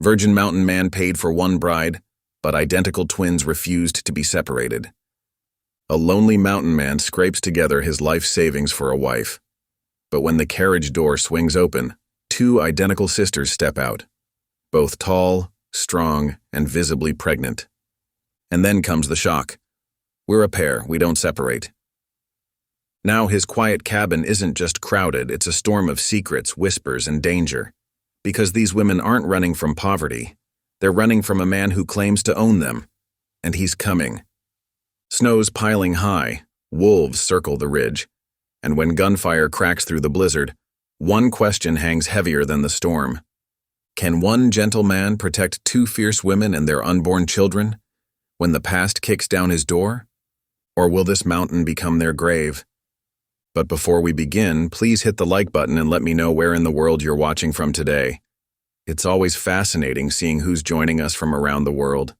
Virgin Mountain Man paid for one bride, but identical twins refused to be separated. A lonely mountain man scrapes together his life savings for a wife. But when the carriage door swings open, two identical sisters step out, both tall, strong, and visibly pregnant. And then comes the shock. We're a pair, we don't separate. Now his quiet cabin isn't just crowded, it's a storm of secrets, whispers, and danger. Because these women aren't running from poverty. They're running from a man who claims to own them. And he's coming. Snow's piling high, wolves circle the ridge. And when gunfire cracks through the blizzard, one question hangs heavier than the storm. Can one gentle man protect two fierce women and their unborn children when the past kicks down his door? Or will this mountain become their grave? But before we begin, please hit the like button and let me know where in the world you're watching from today. It's always fascinating seeing who's joining us from around the world.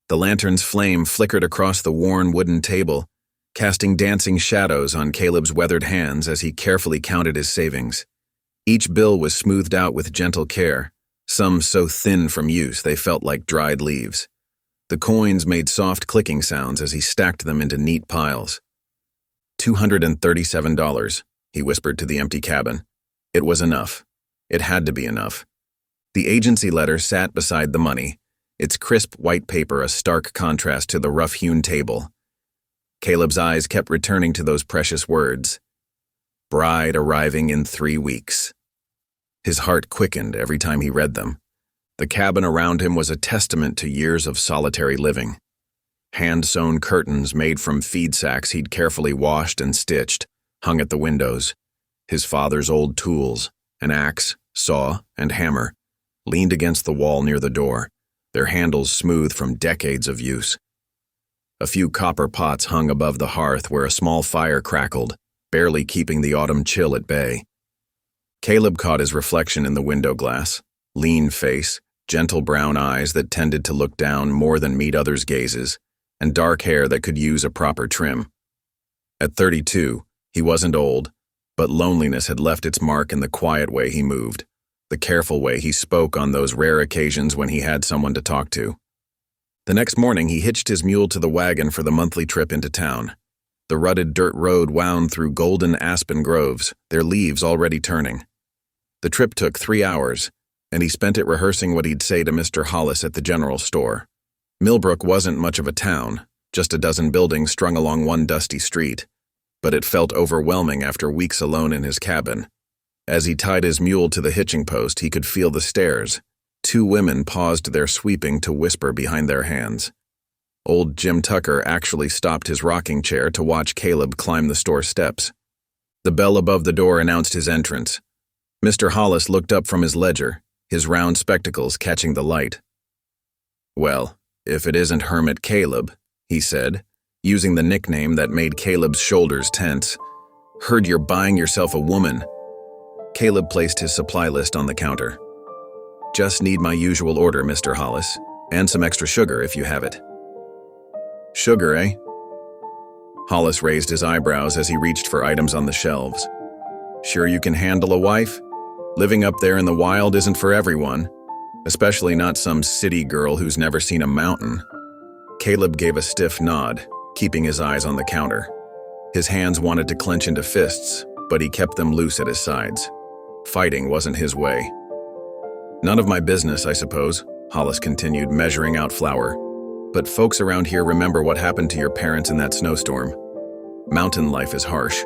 The lantern's flame flickered across the worn wooden table, casting dancing shadows on Caleb's weathered hands as he carefully counted his savings. Each bill was smoothed out with gentle care, some so thin from use they felt like dried leaves. The coins made soft clicking sounds as he stacked them into neat piles. $237, he whispered to the empty cabin. It was enough. It had to be enough. The agency letter sat beside the money, its crisp white paper a stark contrast to the rough-hewn table. Caleb's eyes kept returning to those precious words. Bride arriving in 3 weeks. His heart quickened every time he read them. The cabin around him was a testament to years of solitary living. Hand-sewn curtains made from feed sacks he'd carefully washed and stitched hung at the windows. His father's old tools, an axe, saw, and hammer, leaned against the wall near the door, their handles smooth from decades of use. A few copper pots hung above the hearth where a small fire crackled, barely keeping the autumn chill at bay. Caleb caught his reflection in the window glass, lean face, gentle brown eyes that tended to look down more than meet others' gazes, and dark hair that could use a proper trim. At 32, he wasn't old, but loneliness had left its mark in the quiet way he moved, the careful way he spoke on those rare occasions when he had someone to talk to. The next morning, he hitched his mule to the wagon for the monthly trip into town. The rutted dirt road wound through golden aspen groves, their leaves already turning. The trip took 3 hours, and he spent it rehearsing what he'd say to Mr. Hollis at the general store. Millbrook wasn't much of a town, just a dozen buildings strung along one dusty street, but it felt overwhelming after weeks alone in his cabin. As he tied his mule to the hitching post, he could feel the stares. 2 women paused their sweeping to whisper behind their hands. Old Jim Tucker actually stopped his rocking chair to watch Caleb climb the store steps. The bell above the door announced his entrance. Mr. Hollis looked up from his ledger, his round spectacles catching the light. "Well, if it isn't Hermit Caleb," he said, using the nickname that made Caleb's shoulders tense. "Heard you're buying yourself a woman." Caleb placed his supply list on the counter. "Just need my usual order, Mr. Hollis, and some extra sugar if you have it." "Sugar, eh?" Hollis raised his eyebrows as he reached for items on the shelves. "Sure you can handle a wife? Living up there in the wild isn't for everyone, especially not some city girl who's never seen a mountain." Caleb gave a stiff nod, keeping his eyes on the counter. His hands wanted to clench into fists, but he kept them loose at his sides. Fighting wasn't his way. "None of my business, I suppose," Hollis continued, measuring out flour. "But folks around here remember what happened to your parents in that snowstorm. Mountain life is harsh."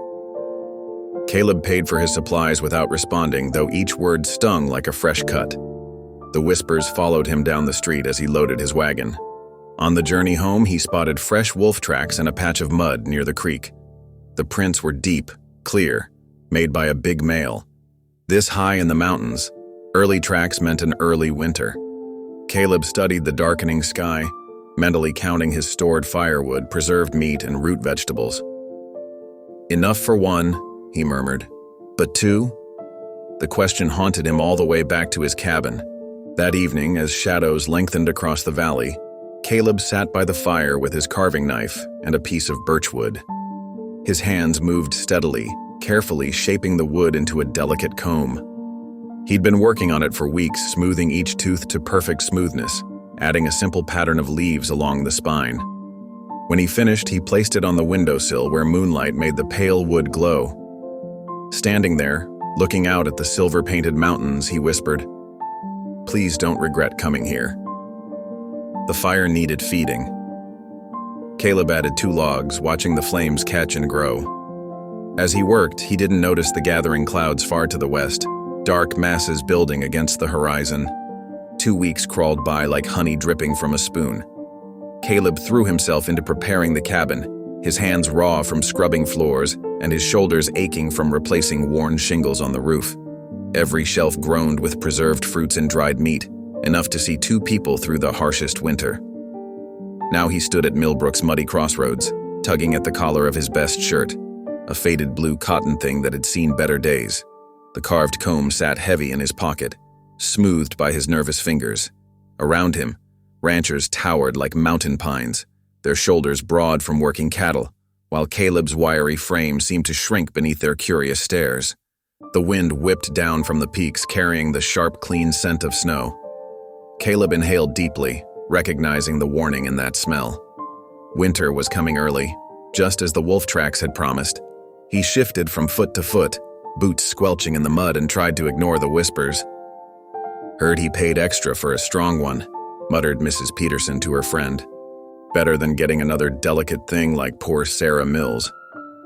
Caleb paid for his supplies without responding, though each word stung like a fresh cut. The whispers followed him down the street as he loaded his wagon. On the journey home, he spotted fresh wolf tracks and a patch of mud near the creek. The prints were deep, clear, made by a big male. This high in the mountains, early tracks meant an early winter. Caleb studied the darkening sky, mentally counting his stored firewood, preserved meat, and root vegetables. "Enough for one," he murmured. "But 2? The question haunted him all the way back to his cabin. That evening, as shadows lengthened across the valley, Caleb sat by the fire with his carving knife and a piece of birchwood. His hands moved steadily, carefully shaping the wood into a delicate comb. He'd been working on it for weeks, smoothing each tooth to perfect smoothness, adding a simple pattern of leaves along the spine. When he finished, he placed it on the windowsill where moonlight made the pale wood glow. Standing there, looking out at the silver-painted mountains, he whispered, "Please don't regret coming here." The fire needed feeding. Caleb added 2 logs, watching the flames catch and grow. As he worked, he didn't notice the gathering clouds far to the west, dark masses building against the horizon. 2 weeks crawled by like honey dripping from a spoon. Caleb threw himself into preparing the cabin, his hands raw from scrubbing floors and his shoulders aching from replacing worn shingles on the roof. Every shelf groaned with preserved fruits and dried meat, enough to see 2 people through the harshest winter. Now he stood at Millbrook's muddy crossroads, tugging at the collar of his best shirt, a faded blue cotton thing that had seen better days. The carved comb sat heavy in his pocket, smoothed by his nervous fingers. Around him, ranchers towered like mountain pines, their shoulders broad from working cattle, while Caleb's wiry frame seemed to shrink beneath their curious stares. The wind whipped down from the peaks, carrying the sharp, clean scent of snow. Caleb inhaled deeply, recognizing the warning in that smell. Winter was coming early, just as the wolf tracks had promised. He shifted from foot to foot, boots squelching in the mud, and tried to ignore the whispers. "Heard he paid extra for a strong one," muttered Mrs. Peterson to her friend. "Better than getting another delicate thing like poor Sarah Mills.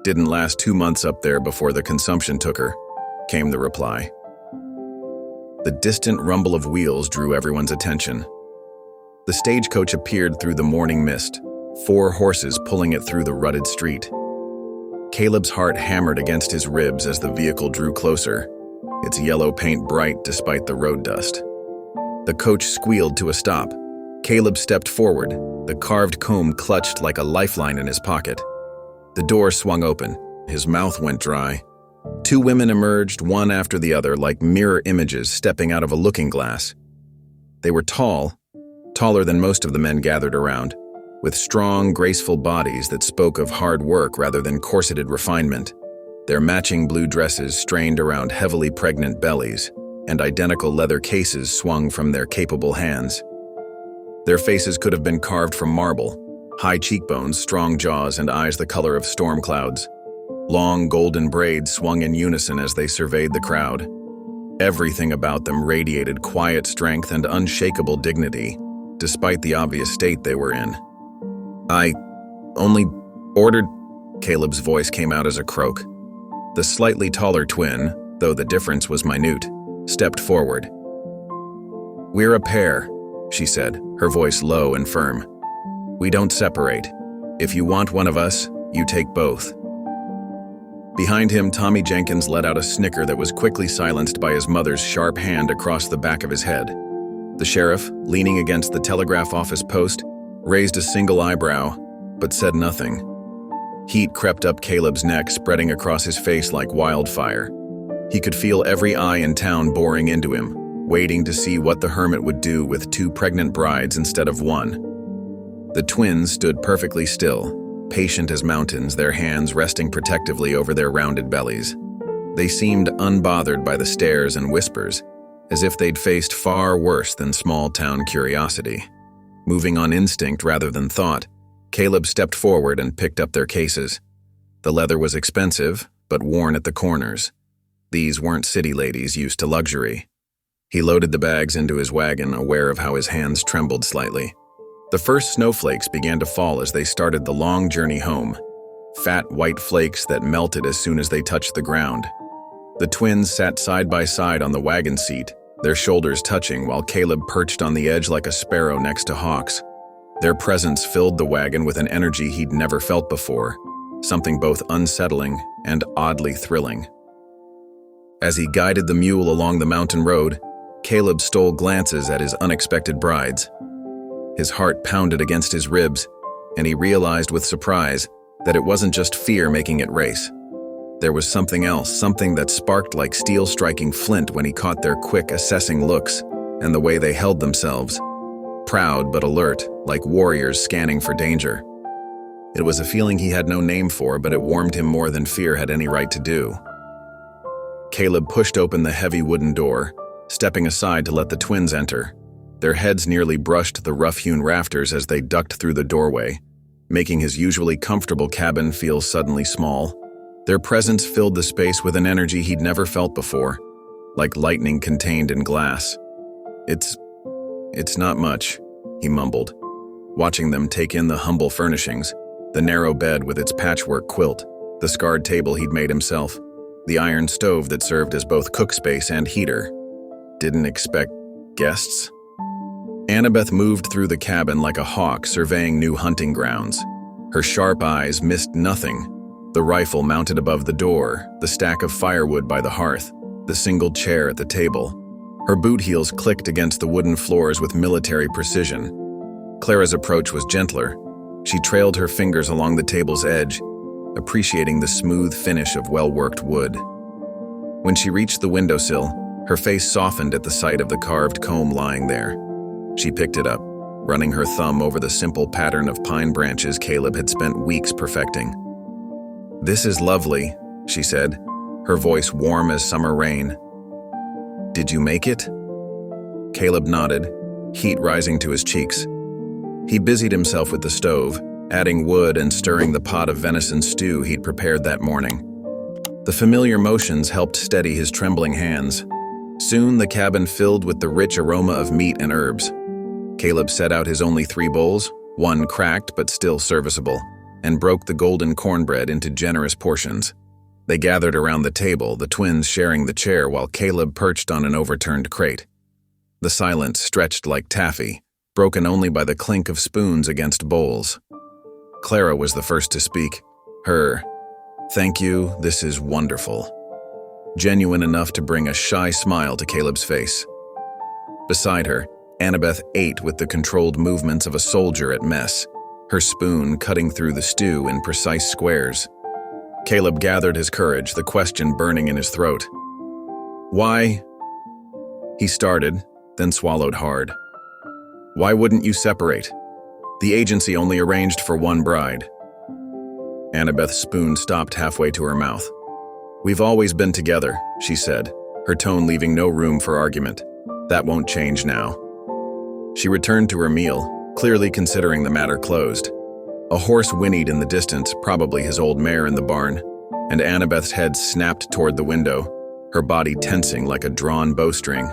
Didn't last 2 months up there before the consumption took her," came the reply. The distant rumble of wheels drew everyone's attention. The stagecoach appeared through the morning mist, 4 horses pulling it through the rutted street. Caleb's heart hammered against his ribs as the vehicle drew closer, its yellow paint bright despite the road dust. The coach squealed to a stop. Caleb stepped forward, the carved comb clutched like a lifeline in his pocket. The door swung open, his mouth went dry. 2 women emerged, one after the other, like mirror images stepping out of a looking glass. They were tall, taller than most of the men gathered around, with strong, graceful bodies that spoke of hard work rather than corseted refinement. Their matching blue dresses strained around heavily pregnant bellies, and identical leather cases swung from their capable hands. Their faces could have been carved from marble, high cheekbones, strong jaws, and eyes the color of storm clouds. Long golden braids swung in unison as they surveyed the crowd. Everything about them radiated quiet strength and unshakable dignity, despite the obvious state they were in. "I only ordered," Caleb's voice came out as a croak. The slightly taller twin, though the difference was minute, stepped forward. "We're a pair," she said, her voice low and firm. "We don't separate. If you want one of us, you take both." Behind him, Tommy Jenkins let out a snicker that was quickly silenced by his mother's sharp hand across the back of his head. The sheriff, leaning against the telegraph office post, raised a single eyebrow, but said nothing. Heat crept up Caleb's neck, spreading across his face like wildfire. He could feel every eye in town boring into him, waiting to see what the hermit would do with 2 pregnant brides instead of 1. The twins stood perfectly still, patient as mountains, their hands resting protectively over their rounded bellies. They seemed unbothered by the stares and whispers, as if they'd faced far worse than small-town curiosity. Moving on instinct rather than thought, Caleb stepped forward and picked up their cases. The leather was expensive, but worn at the corners. These weren't city ladies used to luxury. He loaded the bags into his wagon, aware of how his hands trembled slightly. The first snowflakes began to fall as they started the long journey home, fat white flakes that melted as soon as they touched the ground. The twins sat side by side on the wagon seat, their shoulders touching while Caleb perched on the edge like a sparrow next to hawks. Their presence filled the wagon with an energy he'd never felt before, something both unsettling and oddly thrilling. As he guided the mule along the mountain road, Caleb stole glances at his unexpected brides. His heart pounded against his ribs, and he realized with surprise that it wasn't just fear making it race. There was something else, something that sparked like steel striking flint when he caught their quick, assessing looks and the way they held themselves, proud but alert, like warriors scanning for danger. It was a feeling he had no name for, but it warmed him more than fear had any right to do. Caleb pushed open the heavy wooden door, stepping aside to let the twins enter. Their heads nearly brushed the rough-hewn rafters as they ducked through the doorway, making his usually comfortable cabin feel suddenly small. Their presence filled the space with an energy he'd never felt before, like lightning contained in glass. It's not much," he mumbled, watching them take in the humble furnishings, the narrow bed with its patchwork quilt, the scarred table he'd made himself, the iron stove that served as both cook space and heater. Didn't expect guests? Annabeth moved through the cabin like a hawk surveying new hunting grounds. Her sharp eyes missed nothing: the rifle mounted above the door, the stack of firewood by the hearth, the single chair at the table. Her boot heels clicked against the wooden floors with military precision. Clara's approach was gentler. She trailed her fingers along the table's edge, appreciating the smooth finish of well-worked wood. When she reached the windowsill, her face softened at the sight of the carved comb lying there. She picked it up, running her thumb over the simple pattern of pine branches Caleb had spent weeks perfecting. "This is lovely," she said, her voice warm as summer rain. "Did you make it?" Caleb nodded, heat rising to his cheeks. He busied himself with the stove, adding wood and stirring the pot of venison stew he'd prepared that morning. The familiar motions helped steady his trembling hands. Soon the cabin filled with the rich aroma of meat and herbs. Caleb set out his only 3 bowls, one cracked but still serviceable, and broke the golden cornbread into generous portions. They gathered around the table, the twins sharing the chair while Caleb perched on an overturned crate. The silence stretched like taffy, broken only by the clink of spoons against bowls. Clara was the first to speak. Her, "Thank you, this is wonderful," genuine enough to bring a shy smile to Caleb's face. Beside her, Annabeth ate with the controlled movements of a soldier at mess, her spoon cutting through the stew in precise squares. Caleb gathered his courage, the question burning in his throat. "Why?" He started, then swallowed hard. "Why wouldn't you separate? The agency only arranged for one bride." Annabeth's spoon stopped halfway to her mouth. "We've always been together," she said, her tone leaving no room for argument. "That won't change now." She returned to her meal, clearly considering the matter closed. A horse whinnied in the distance, probably his old mare in the barn, and Annabeth's head snapped toward the window, her body tensing like a drawn bowstring.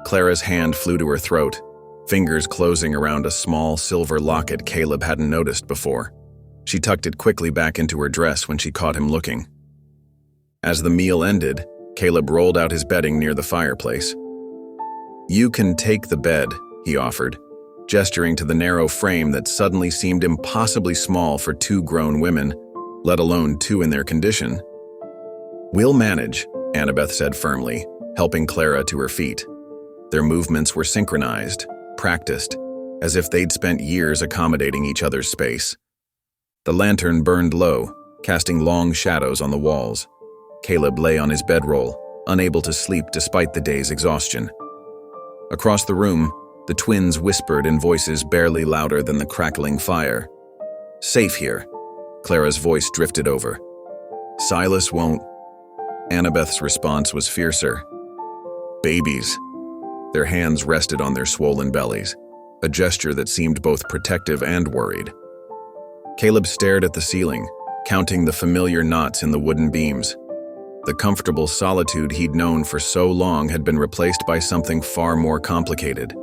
Clara's hand flew to her throat, fingers closing around a small silver locket Caleb hadn't noticed before. She tucked it quickly back into her dress when she caught him looking. As the meal ended, Caleb rolled out his bedding near the fireplace. "You can take the bed," he offered, gesturing to the narrow frame that suddenly seemed impossibly small for 2 grown women, let alone 2 in their condition. "We'll manage," Annabeth said firmly, helping Clara to her feet. Their movements were synchronized, practiced, as if they'd spent years accommodating each other's space. The lantern burned low, casting long shadows on the walls. Caleb lay on his bedroll, unable to sleep despite the day's exhaustion. Across the room, the twins whispered in voices barely louder than the crackling fire. "Safe here." Clara's voice drifted over. "Silas won't." Annabeth's response was fiercer. "Babies." Their hands rested on their swollen bellies, a gesture that seemed both protective and worried. Caleb stared at the ceiling, counting the familiar knots in the wooden beams. The comfortable solitude he'd known for so long had been replaced by something far more complicated.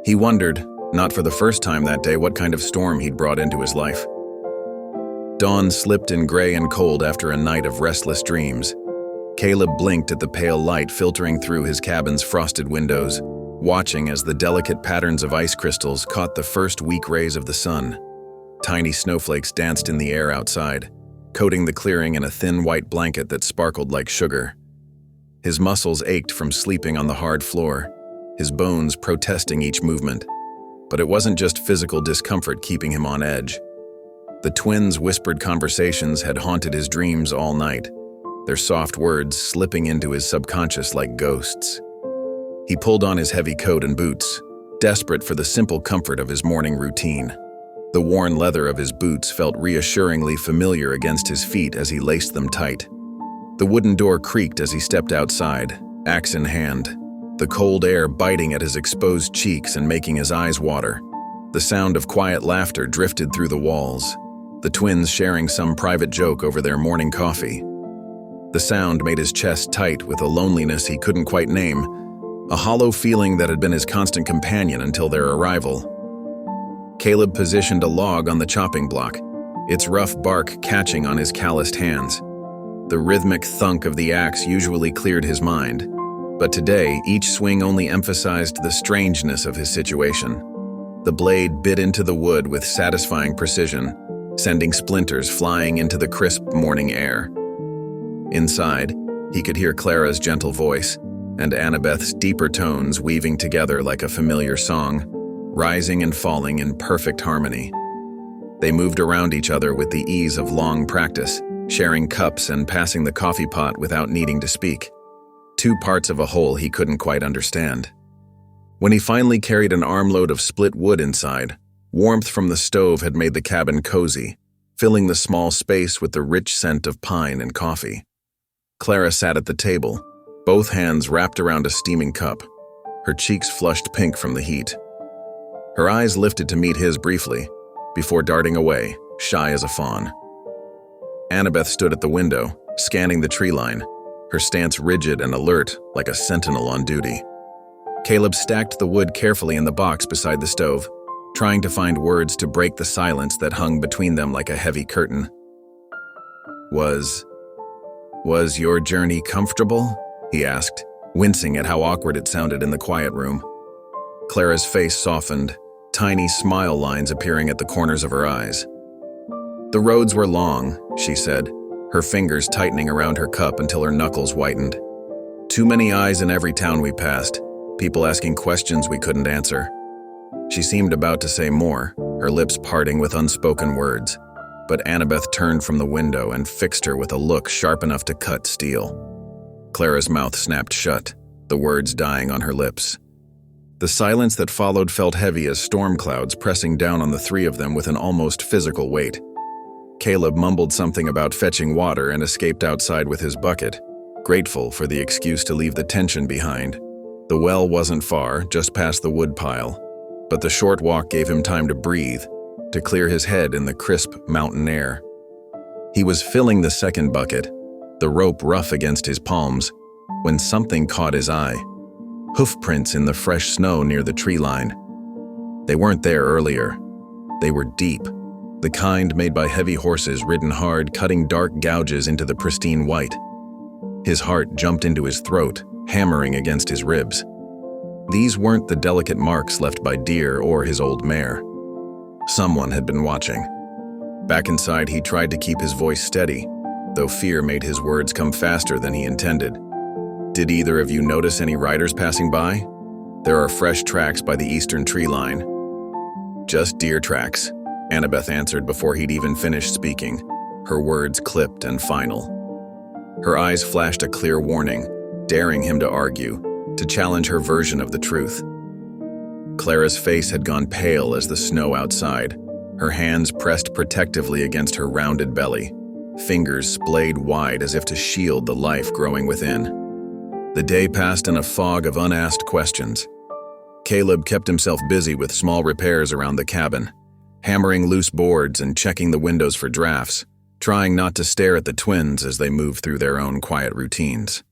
He wondered, not for the first time that day, what kind of storm he'd brought into his life. Dawn slipped in gray and cold after a night of restless dreams. Caleb blinked at the pale light filtering through his cabin's frosted windows, watching as the delicate patterns of ice crystals caught the first weak rays of the sun. Tiny snowflakes danced in the air outside, coating the clearing in a thin white blanket that sparkled like sugar. His muscles ached from sleeping on the hard floor, his bones protesting each movement. But it wasn't just physical discomfort keeping him on edge. The twins' whispered conversations had haunted his dreams all night, their soft words slipping into his subconscious like ghosts. He pulled on his heavy coat and boots, desperate for the simple comfort of his morning routine. The worn leather of his boots felt reassuringly familiar against his feet as he laced them tight. The wooden door creaked as he stepped outside, axe in hand. the cold air biting at his exposed cheeks and making his eyes water. The sound of quiet laughter drifted through the walls, the twins sharing some private joke over their morning coffee. The sound made his chest tight with a loneliness he couldn't quite name, a hollow feeling that had been his constant companion until their arrival. Caleb positioned a log on the chopping block, its rough bark catching on his calloused hands. The rhythmic thunk of the axe usually cleared his mind, but today each swing only emphasized the strangeness of his situation. The blade bit into the wood with satisfying precision, sending splinters flying into the crisp morning air. Inside, he could hear Clara's gentle voice and Annabeth's deeper tones weaving together like a familiar song, rising and falling in perfect harmony. They moved around each other with the ease of long practice, sharing cups and passing the coffee pot without needing to speak. Two parts of a whole he couldn't quite understand. When he finally carried an armload of split wood inside, warmth from the stove had made the cabin cozy, filling the small space with the rich scent of pine and coffee. Clara sat at the table, both hands wrapped around a steaming cup, her cheeks flushed pink from the heat. Her eyes lifted to meet his briefly, before darting away, shy as a fawn. Annabeth stood at the window, scanning the tree line, her stance rigid and alert like a sentinel on duty. Caleb stacked the wood carefully in the box beside the stove, trying to find words to break the silence that hung between them like a heavy curtain. Was your journey comfortable? He asked, wincing at how awkward it sounded in the quiet room. Clara's face softened, tiny smile lines appearing at the corners of her eyes. The roads were long, she said, her fingers tightening around her cup until her knuckles whitened. Too many eyes in every town we passed, people asking questions we couldn't answer. She seemed about to say more, her lips parting with unspoken words, but Annabeth turned from the window and fixed her with a look sharp enough to cut steel. Clara's mouth snapped shut, the words dying on her lips. The silence that followed felt heavy as storm clouds pressing down on the three of them with an almost physical weight. Caleb mumbled something about fetching water and escaped outside with his bucket, grateful for the excuse to leave the tension behind. The well wasn't far, just past the wood pile, but the short walk gave him time to breathe, to clear his head in the crisp mountain air. He was filling the second bucket, the rope rough against his palms, when something caught his eye. Hoofprints in the fresh snow near the tree line. They weren't there earlier. They were deep, the kind made by heavy horses ridden hard, cutting dark gouges into the pristine white. His heart jumped into his throat, hammering against his ribs. These weren't the delicate marks left by deer or his old mare. Someone had been watching. Back inside, he tried to keep his voice steady, though fear made his words come faster than he intended. Did either of you notice any riders passing by? There are fresh tracks by the eastern tree line. Just deer tracks, Annabeth answered before he'd even finished speaking, her words clipped and final. Her eyes flashed a clear warning, daring him to argue, to challenge her version of the truth. Clara's face had gone pale as the snow outside, her hands pressed protectively against her rounded belly, fingers splayed wide as if to shield the life growing within. The day passed in a fog of unasked questions. Caleb kept himself busy with small repairs around the cabin, hammering loose boards and checking the windows for drafts, trying not to stare at the twins as they moved through their own quiet routines.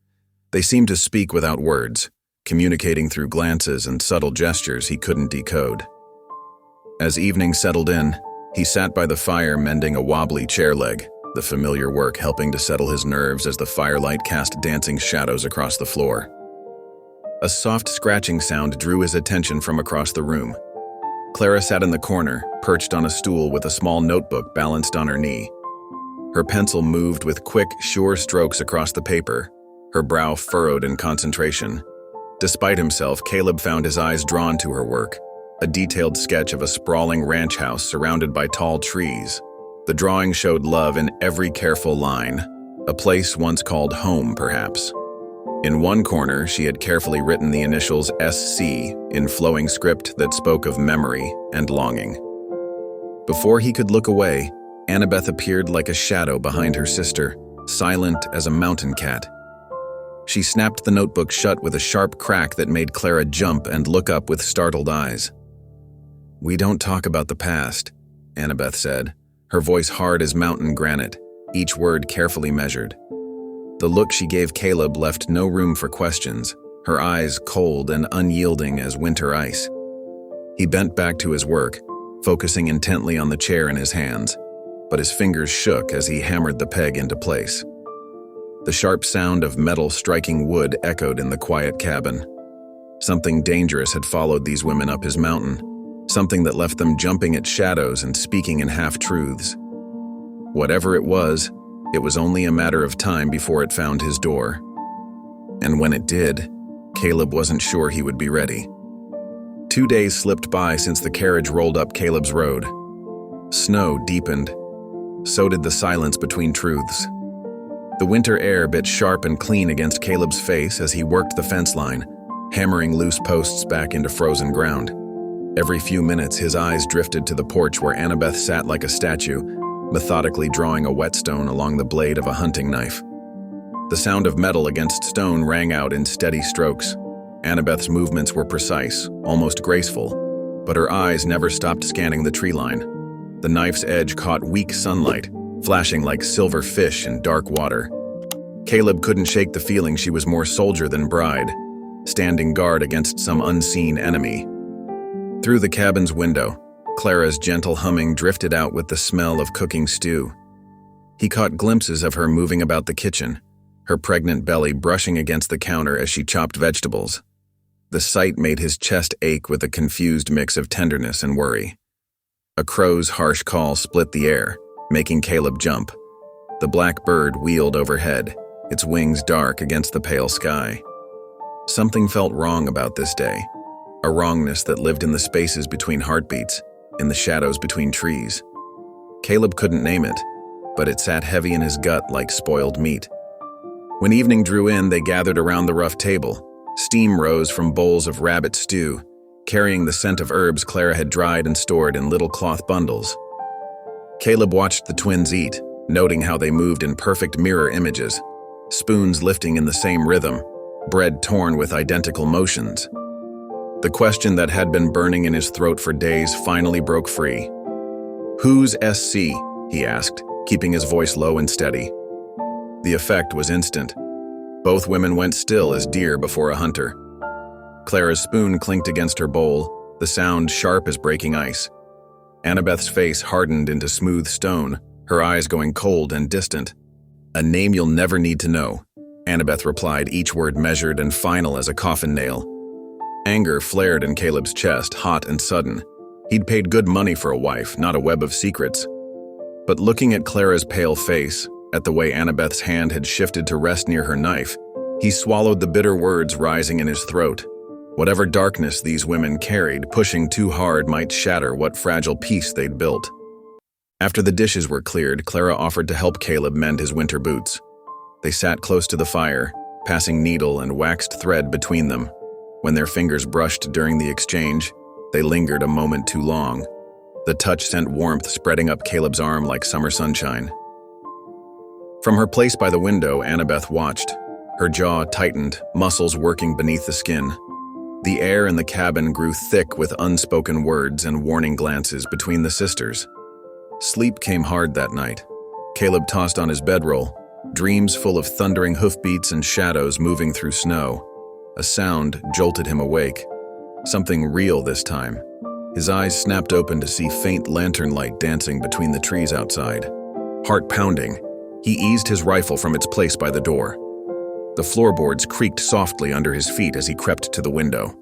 They seemed to speak without words, communicating through glances and subtle gestures he couldn't decode. As evening settled in, he sat by the fire mending a wobbly chair leg, the familiar work helping to settle his nerves as the firelight cast dancing shadows across the floor. A soft scratching sound drew his attention from across the room. Clara sat in the corner, perched on a stool with a small notebook balanced on her knee. Her pencil moved with quick, sure strokes across the paper, her brow furrowed in concentration. Despite himself, Caleb found his eyes drawn to her work, a detailed sketch of a sprawling ranch house surrounded by tall trees. The drawing showed love in every careful line, a place once called home, perhaps. In one corner, she had carefully written the initials SC in flowing script that spoke of memory and longing. Before he could look away, Annabeth appeared like a shadow behind her sister, silent as a mountain cat. She snapped the notebook shut with a sharp crack that made Clara jump and look up with startled eyes. "We don't talk about the past," Annabeth said, her voice hard as mountain granite, each word carefully measured. The look she gave Caleb left no room for questions, her eyes cold and unyielding as winter ice. He bent back to his work, focusing intently on the chair in his hands, but his fingers shook as he hammered the peg into place. The sharp sound of metal striking wood echoed in the quiet cabin. Something dangerous had followed these women up his mountain, something that left them jumping at shadows and speaking in half-truths. Whatever it was only a matter of time before it found his door. And when it did, Caleb wasn't sure he would be ready. 2 days slipped by since the carriage rolled up Caleb's road. Snow deepened. So did the silence between truths. The winter air bit sharp and clean against Caleb's face as he worked the fence line, hammering loose posts back into frozen ground. Every few minutes, his eyes drifted to the porch where Annabeth sat like a statue, methodically drawing a whetstone along the blade of a hunting knife. The sound of metal against stone rang out in steady strokes. Annabeth's movements were precise, almost graceful, but her eyes never stopped scanning the tree line. The knife's edge caught weak sunlight, flashing like silver fish in dark water. Caleb couldn't shake the feeling she was more soldier than bride, standing guard against some unseen enemy. Through the cabin's window, Clara's gentle humming drifted out with the smell of cooking stew. He caught glimpses of her moving about the kitchen, her pregnant belly brushing against the counter as she chopped vegetables. The sight made his chest ache with a confused mix of tenderness and worry. A crow's harsh call split the air, making Caleb jump. The black bird wheeled overhead, its wings dark against the pale sky. Something felt wrong about this day, a wrongness that lived in the spaces between heartbeats, in the shadows between trees. Caleb couldn't name it, but it sat heavy in his gut like spoiled meat. When evening drew in, they gathered around the rough table. Steam rose from bowls of rabbit stew, carrying the scent of herbs Clara had dried and stored in little cloth bundles. Caleb watched the twins eat, noting how they moved in perfect mirror images, spoons lifting in the same rhythm, bread torn with identical motions. The question that had been burning in his throat for days finally broke free. "Who's SC?" he asked, keeping his voice low and steady. The effect was instant. Both women went still as deer before a hunter. Clara's spoon clinked against her bowl, the sound sharp as breaking ice. Annabeth's face hardened into smooth stone, her eyes going cold and distant. "A name you'll never need to know," Annabeth replied, each word measured and final as a coffin nail. Anger flared in Caleb's chest, hot and sudden. He'd paid good money for a wife, not a web of secrets. But looking at Clara's pale face, at the way Annabeth's hand had shifted to rest near her knife, he swallowed the bitter words rising in his throat. Whatever darkness these women carried, pushing too hard might shatter what fragile peace they'd built. After the dishes were cleared, Clara offered to help Caleb mend his winter boots. They sat close to the fire, passing needle and waxed thread between them. When their fingers brushed during the exchange, they lingered a moment too long. The touch sent warmth spreading up Caleb's arm like summer sunshine. From her place by the window, Annabeth watched. Her jaw tightened, muscles working beneath the skin. The air in the cabin grew thick with unspoken words and warning glances between the sisters. Sleep came hard that night. Caleb tossed on his bedroll, dreams full of thundering hoofbeats and shadows moving through snow. A sound jolted him awake. Something real this time. His eyes snapped open to see faint lantern light dancing between the trees outside. Heart pounding, he eased his rifle from its place by the door. The floorboards creaked softly under his feet as he crept to the window.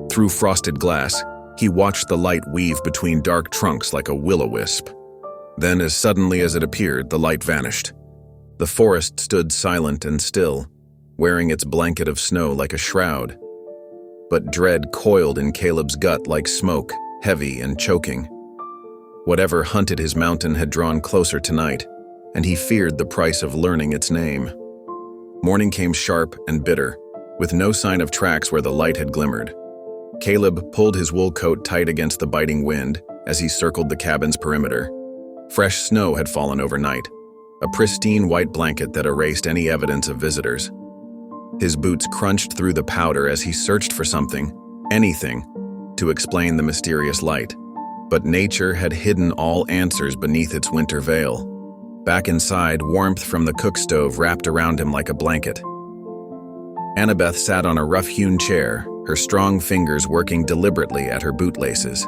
Through frosted glass, he watched the light weave between dark trunks like a will-o-wisp. Then, as suddenly as it appeared, the light vanished. The forest stood silent and still, wearing its blanket of snow like a shroud. But dread coiled in Caleb's gut like smoke, heavy and choking. Whatever hunted his mountain had drawn closer tonight, and he feared the price of learning its name. Morning came sharp and bitter, with no sign of tracks where the light had glimmered. Caleb pulled his wool coat tight against the biting wind as he circled the cabin's perimeter. Fresh snow had fallen overnight, a pristine white blanket that erased any evidence of visitors. His boots crunched through the powder as he searched for something, anything, to explain the mysterious light. But nature had hidden all answers beneath its winter veil. Back inside, warmth from the cook stove wrapped around him like a blanket. Annabeth sat on a rough-hewn chair, her strong fingers working deliberately at her bootlaces.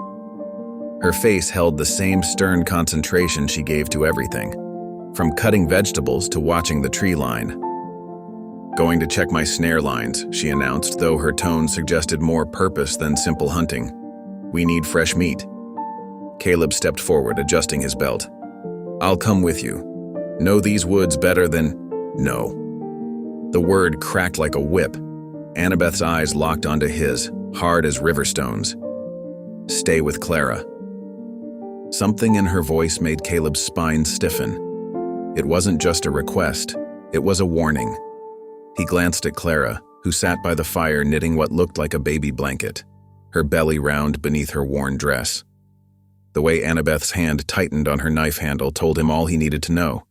Her face held the same stern concentration she gave to everything, from cutting vegetables to watching the tree line. "Going to check my snare lines," she announced, though her tone suggested more purpose than simple hunting. "We need fresh meat." Caleb stepped forward, adjusting his belt. "I'll come with you. Know these woods better than—" "No." The word cracked like a whip. Annabeth's eyes locked onto his, hard as river stones. "Stay with Clara." Something in her voice made Caleb's spine stiffen. It wasn't just a request, it was a warning. He glanced at Clara, who sat by the fire knitting what looked like a baby blanket, her belly round beneath her worn dress. The way Annabeth's hand tightened on her knife handle told him all he needed to know.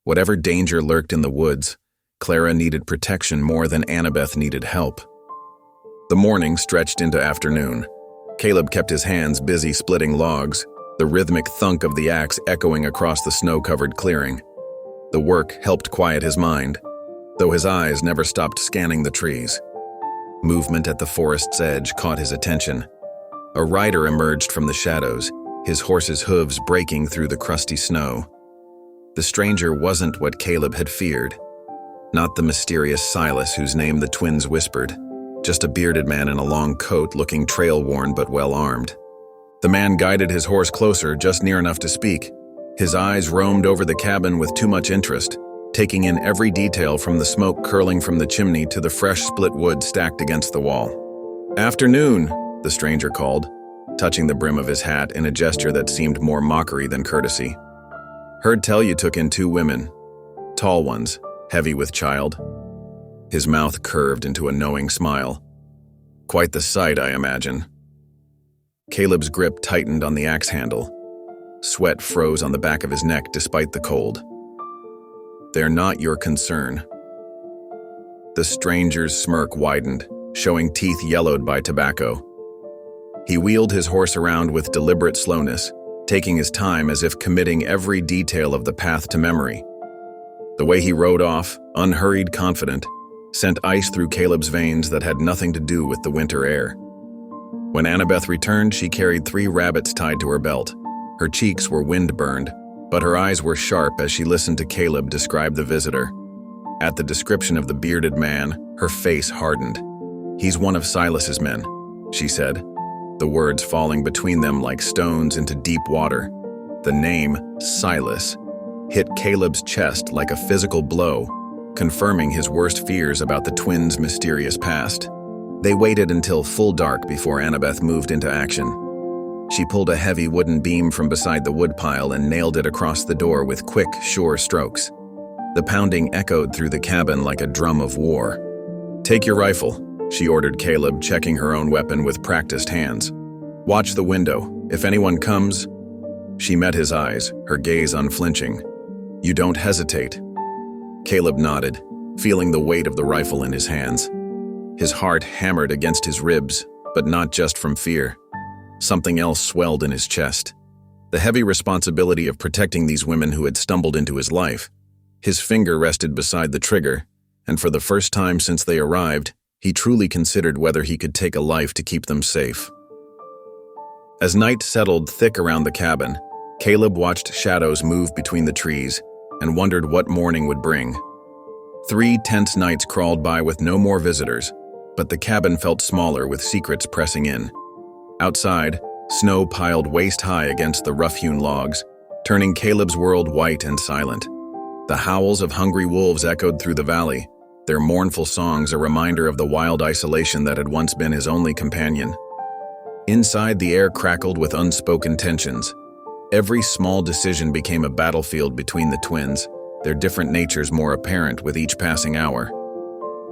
Whatever danger lurked in the woods, Clara needed protection more than Annabeth needed help. The morning stretched into afternoon. Caleb kept his hands busy splitting logs, the rhythmic thunk of the axe echoing across the snow-covered clearing. The work helped quiet his mind, though his eyes never stopped scanning the trees. Movement at the forest's edge caught his attention. A rider emerged from the shadows, his horse's hooves breaking through the crusty snow. The stranger wasn't what Caleb had feared. Not the mysterious Silas whose name the twins whispered, just a bearded man in a long coat looking trail-worn but well-armed. The man guided his horse closer, just near enough to speak. His eyes roamed over the cabin with too much interest, taking in every detail from the smoke curling from the chimney to the fresh split wood stacked against the wall. "Afternoon," the stranger called, touching the brim of his hat in a gesture that seemed more mockery than courtesy. "Heard tell you took in 2 women. Tall ones, heavy with child." His mouth curved into a knowing smile. "Quite the sight, I imagine." Caleb's grip tightened on the axe handle. Sweat froze on the back of his neck despite the cold. "They're not your concern." The stranger's smirk widened, showing teeth yellowed by tobacco. He wheeled his horse around with deliberate slowness, taking his time as if committing every detail of the path to memory. The way he rode off, unhurried, confident, sent ice through Caleb's veins that had nothing to do with the winter air. When Annabeth returned, she carried 3 rabbits tied to her belt. Her cheeks were wind-burned, but her eyes were sharp as she listened to Caleb describe the visitor. At the description of the bearded man, her face hardened. "He's one of Silas's men," she said, the words falling between them like stones into deep water. The name, Silas, hit Caleb's chest like a physical blow, confirming his worst fears about the twins' mysterious past. They waited until full dark before Annabeth moved into action. She pulled a heavy wooden beam from beside the woodpile and nailed it across the door with quick, sure strokes. The pounding echoed through the cabin like a drum of war. "Take your rifle," she ordered Caleb, checking her own weapon with practiced hands. "Watch the window. If anyone comes—" She met his eyes, her gaze unflinching. "You don't hesitate." Caleb nodded, feeling the weight of the rifle in his hands. His heart hammered against his ribs, but not just from fear. Something else swelled in his chest. The heavy responsibility of protecting these women who had stumbled into his life. His finger rested beside the trigger, and for the first time since they arrived, he truly considered whether he could take a life to keep them safe. As night settled thick around the cabin, Caleb watched shadows move between the trees and wondered what morning would bring. 3 tense nights crawled by with no more visitors, but the cabin felt smaller with secrets pressing in. Outside, snow piled waist-high against the rough-hewn logs, turning Caleb's world white and silent. The howls of hungry wolves echoed through the valley, their mournful songs a reminder of the wild isolation that had once been his only companion. Inside, the air crackled with unspoken tensions. Every small decision became a battlefield between the twins, their different natures more apparent with each passing hour.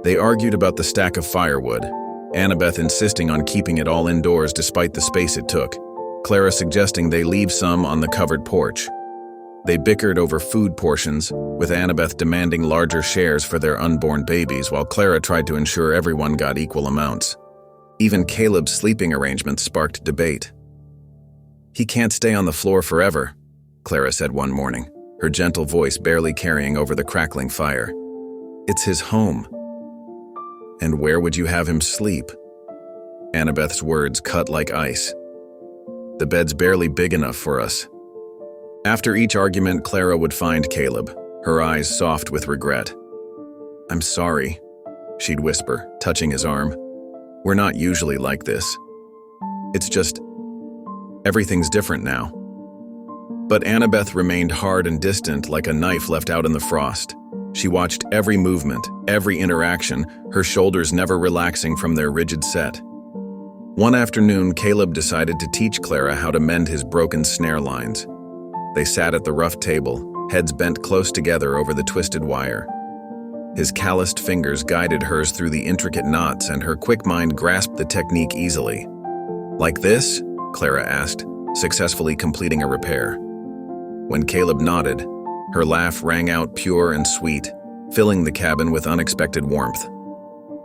They argued about the stack of firewood, Annabeth insisting on keeping it all indoors despite the space it took, Clara suggesting they leave some on the covered porch. They bickered over food portions, with Annabeth demanding larger shares for their unborn babies while Clara tried to ensure everyone got equal amounts. Even Caleb's sleeping arrangements sparked debate. "He can't stay on the floor forever," Clara said one morning, her gentle voice barely carrying over the crackling fire. "It's his home." "And where would you have him sleep?" Annabeth's words cut like ice. "The bed's barely big enough for us." After each argument, Clara would find Caleb, her eyes soft with regret. "I'm sorry," she'd whisper, touching his arm. "We're not usually like this. It's just, everything's different now." But Annabeth remained hard and distant like a knife left out in the frost. She watched every movement, every interaction, her shoulders never relaxing from their rigid set. One afternoon, Caleb decided to teach Clara how to mend his broken snare lines. They sat at the rough table, heads bent close together over the twisted wire. His calloused fingers guided hers through the intricate knots, and her quick mind grasped the technique easily. "Like this?" Clara asked, successfully completing a repair. When Caleb nodded, her laugh rang out pure and sweet, filling the cabin with unexpected warmth.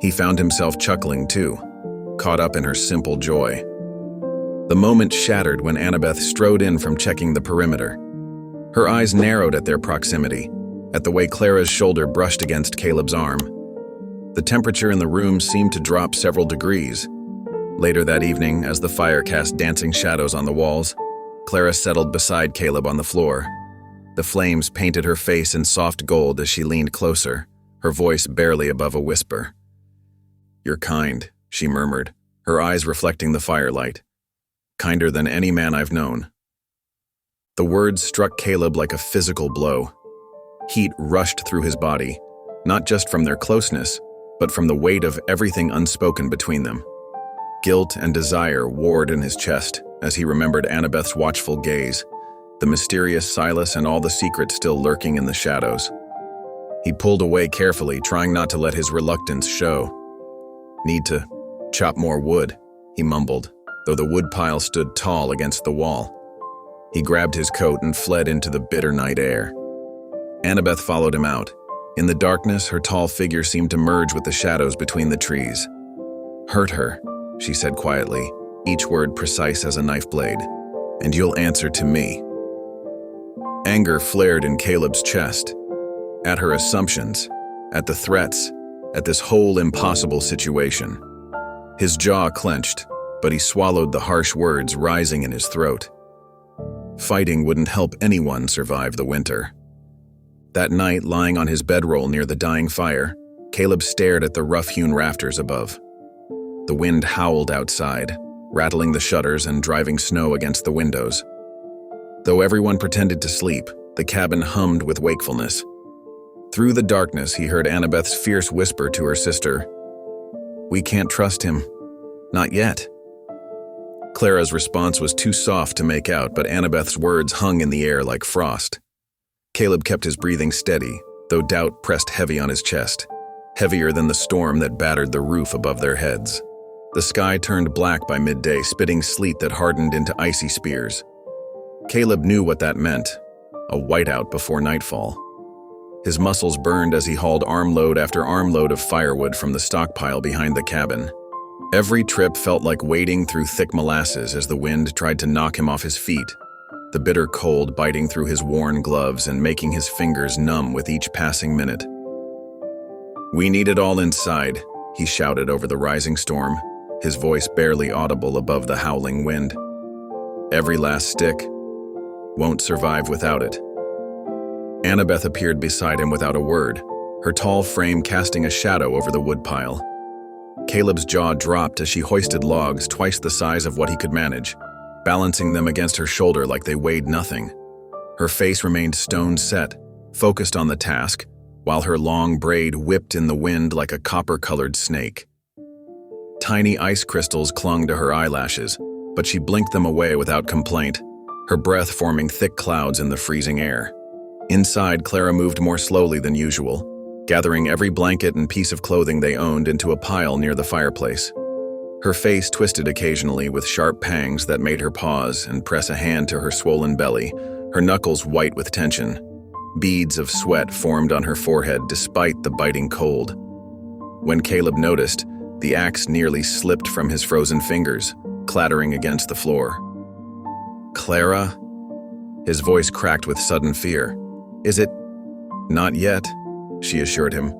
He found himself chuckling too, caught up in her simple joy. The moment shattered when Annabeth strode in from checking the perimeter. Her eyes narrowed at their proximity, at the way Clara's shoulder brushed against Caleb's arm. The temperature in the room seemed to drop several degrees. Later that evening, as the fire cast dancing shadows on the walls, Clara settled beside Caleb on the floor. The flames painted her face in soft gold as she leaned closer, her voice barely above a whisper. "You're kind," she murmured, her eyes reflecting the firelight. "Kinder than any man I've known." The words struck Caleb like a physical blow. Heat rushed through his body, not just from their closeness, but from the weight of everything unspoken between them. Guilt and desire warred in his chest as he remembered Annabeth's watchful gaze, the mysterious Silas and all the secrets still lurking in the shadows. He pulled away carefully, trying not to let his reluctance show. "Need to chop more wood," he mumbled, though the wood pile stood tall against the wall. He grabbed his coat and fled into the bitter night air. Annabeth followed him out. In the darkness, her tall figure seemed to merge with the shadows between the trees. "Hurt her," she said quietly, each word precise as a knife blade, "and you'll answer to me." Anger flared in Caleb's chest, at her assumptions, at the threats, at this whole impossible situation. His jaw clenched, but he swallowed the harsh words rising in his throat. Fighting wouldn't help anyone survive the winter. That night, lying on his bedroll near the dying fire, Caleb stared at the rough-hewn rafters above. The wind howled outside, rattling the shutters and driving snow against the windows. Though everyone pretended to sleep, the cabin hummed with wakefulness. Through the darkness, he heard Annabeth's fierce whisper to her sister, "We can't trust him. Not yet." Clara's response was too soft to make out, but Annabeth's words hung in the air like frost. Caleb kept his breathing steady, though doubt pressed heavy on his chest, heavier than the storm that battered the roof above their heads. The sky turned black by midday, spitting sleet that hardened into icy spears. Caleb knew what that meant, a whiteout before nightfall. His muscles burned as he hauled armload after armload of firewood from the stockpile behind the cabin. Every trip felt like wading through thick molasses as the wind tried to knock him off his feet, the bitter cold biting through his worn gloves and making his fingers numb with each passing minute. "We need it all inside," he shouted over the rising storm, his voice barely audible above the howling wind. "Every last stick. Won't survive without it." Annabeth appeared beside him without a word, her tall frame casting a shadow over the woodpile. Caleb's jaw dropped as she hoisted logs twice the size of what he could manage, balancing them against her shoulder like they weighed nothing. Her face remained stone-set, focused on the task, while her long braid whipped in the wind like a copper-colored snake. Tiny ice crystals clung to her eyelashes, but she blinked them away without complaint, her breath forming thick clouds in the freezing air. Inside, Clara moved more slowly than usual, gathering every blanket and piece of clothing they owned into a pile near the fireplace. Her face twisted occasionally with sharp pangs that made her pause and press a hand to her swollen belly, her knuckles white with tension. Beads of sweat formed on her forehead despite the biting cold. When Caleb noticed, the axe nearly slipped from his frozen fingers, clattering against the floor. "Clara?" His voice cracked with sudden fear. "Is it?" "Not yet," she assured him,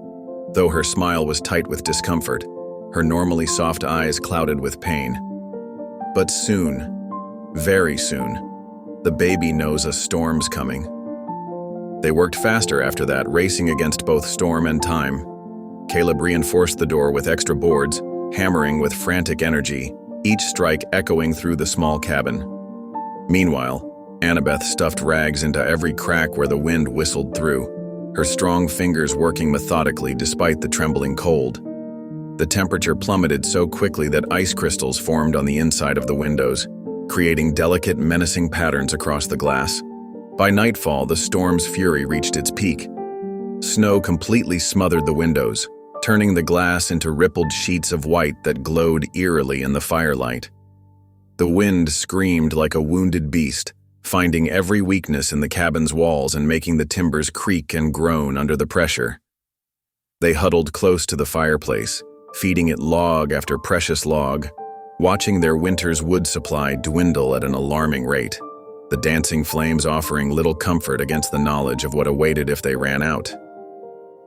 though her smile was tight with discomfort, her normally soft eyes clouded with pain. "But soon, very soon, the baby knows a storm's coming." They worked faster after that, racing against both storm and time. Caleb reinforced the door with extra boards, hammering with frantic energy, each strike echoing through the small cabin. Meanwhile, Annabeth stuffed rags into every crack where the wind whistled through, her strong fingers working methodically despite the trembling cold. The temperature plummeted so quickly that ice crystals formed on the inside of the windows, creating delicate, menacing patterns across the glass. By nightfall, the storm's fury reached its peak. Snow completely smothered the windows, turning the glass into rippled sheets of white that glowed eerily in the firelight. The wind screamed like a wounded beast, finding every weakness in the cabin's walls and making the timbers creak and groan under the pressure. They huddled close to the fireplace, feeding it log after precious log, watching their winter's wood supply dwindle at an alarming rate, the dancing flames offering little comfort against the knowledge of what awaited if they ran out.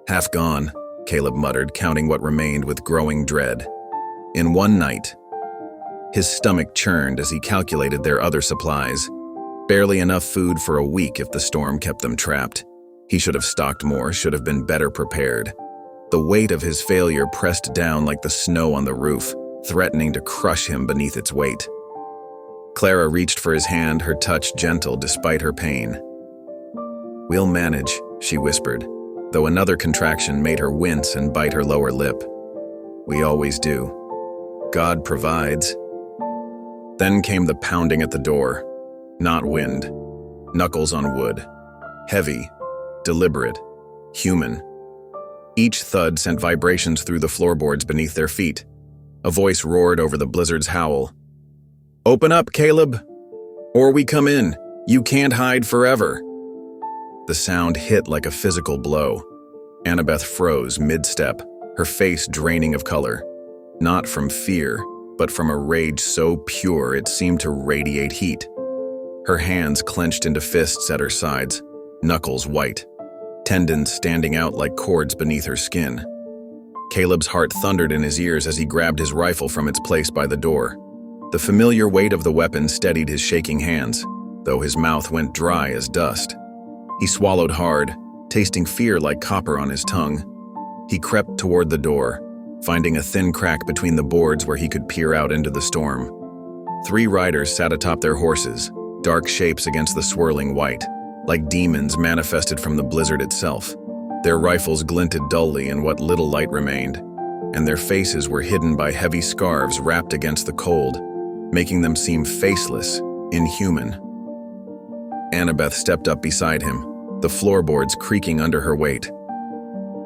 "Half gone," Caleb muttered, counting what remained with growing dread. In one night, his stomach churned as he calculated their other supplies. Barely enough food for a week if the storm kept them trapped. He should have stocked more, should have been better prepared. The weight of his failure pressed down like the snow on the roof, threatening to crush him beneath its weight. Clara reached for his hand, her touch gentle despite her pain. "We'll manage," she whispered, though another contraction made her wince and bite her lower lip. "We always do. God provides." Then came the pounding at the door. Not wind. Knuckles on wood. Heavy, deliberate, human. Each thud sent vibrations through the floorboards beneath their feet. A voice roared over the blizzard's howl. "Open up, Caleb! Or we come in. You can't hide forever." The sound hit like a physical blow. Annabeth froze mid-step, her face draining of color. Not from fear, but from a rage so pure it seemed to radiate heat. Her hands clenched into fists at her sides, knuckles white, tendons standing out like cords beneath her skin. Caleb's heart thundered in his ears as he grabbed his rifle from its place by the door. The familiar weight of the weapon steadied his shaking hands, though his mouth went dry as dust. He swallowed hard, tasting fear like copper on his tongue. He crept toward the door, finding a thin crack between the boards where he could peer out into the storm. 3 riders sat atop their horses, dark shapes against the swirling white, like demons manifested from the blizzard itself. Their rifles glinted dully in what little light remained, and their faces were hidden by heavy scarves wrapped against the cold, making them seem faceless, inhuman. Annabeth stepped up beside him, the floorboards creaking under her weight.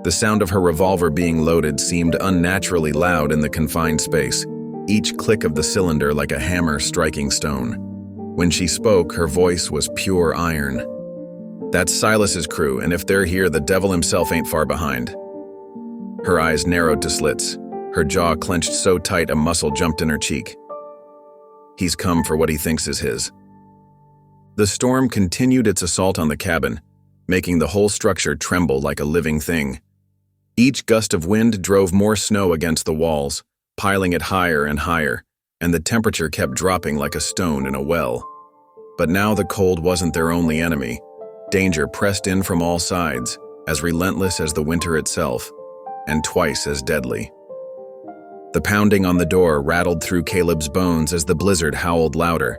The sound of her revolver being loaded seemed unnaturally loud in the confined space, each click of the cylinder like a hammer striking stone. When she spoke, her voice was pure iron. "That's Silas's crew, and if they're here, the devil himself ain't far behind." Her eyes narrowed to slits, her jaw clenched so tight a muscle jumped in her cheek. He's come for what he thinks is his. The storm continued its assault on the cabin, making the whole structure tremble like a living thing. Each gust of wind drove more snow against the walls, piling it higher and higher, and the temperature kept dropping like a stone in a well. But now the cold wasn't their only enemy. Danger pressed in from all sides, as relentless as the winter itself, and twice as deadly. The pounding on the door rattled through Caleb's bones as the blizzard howled louder.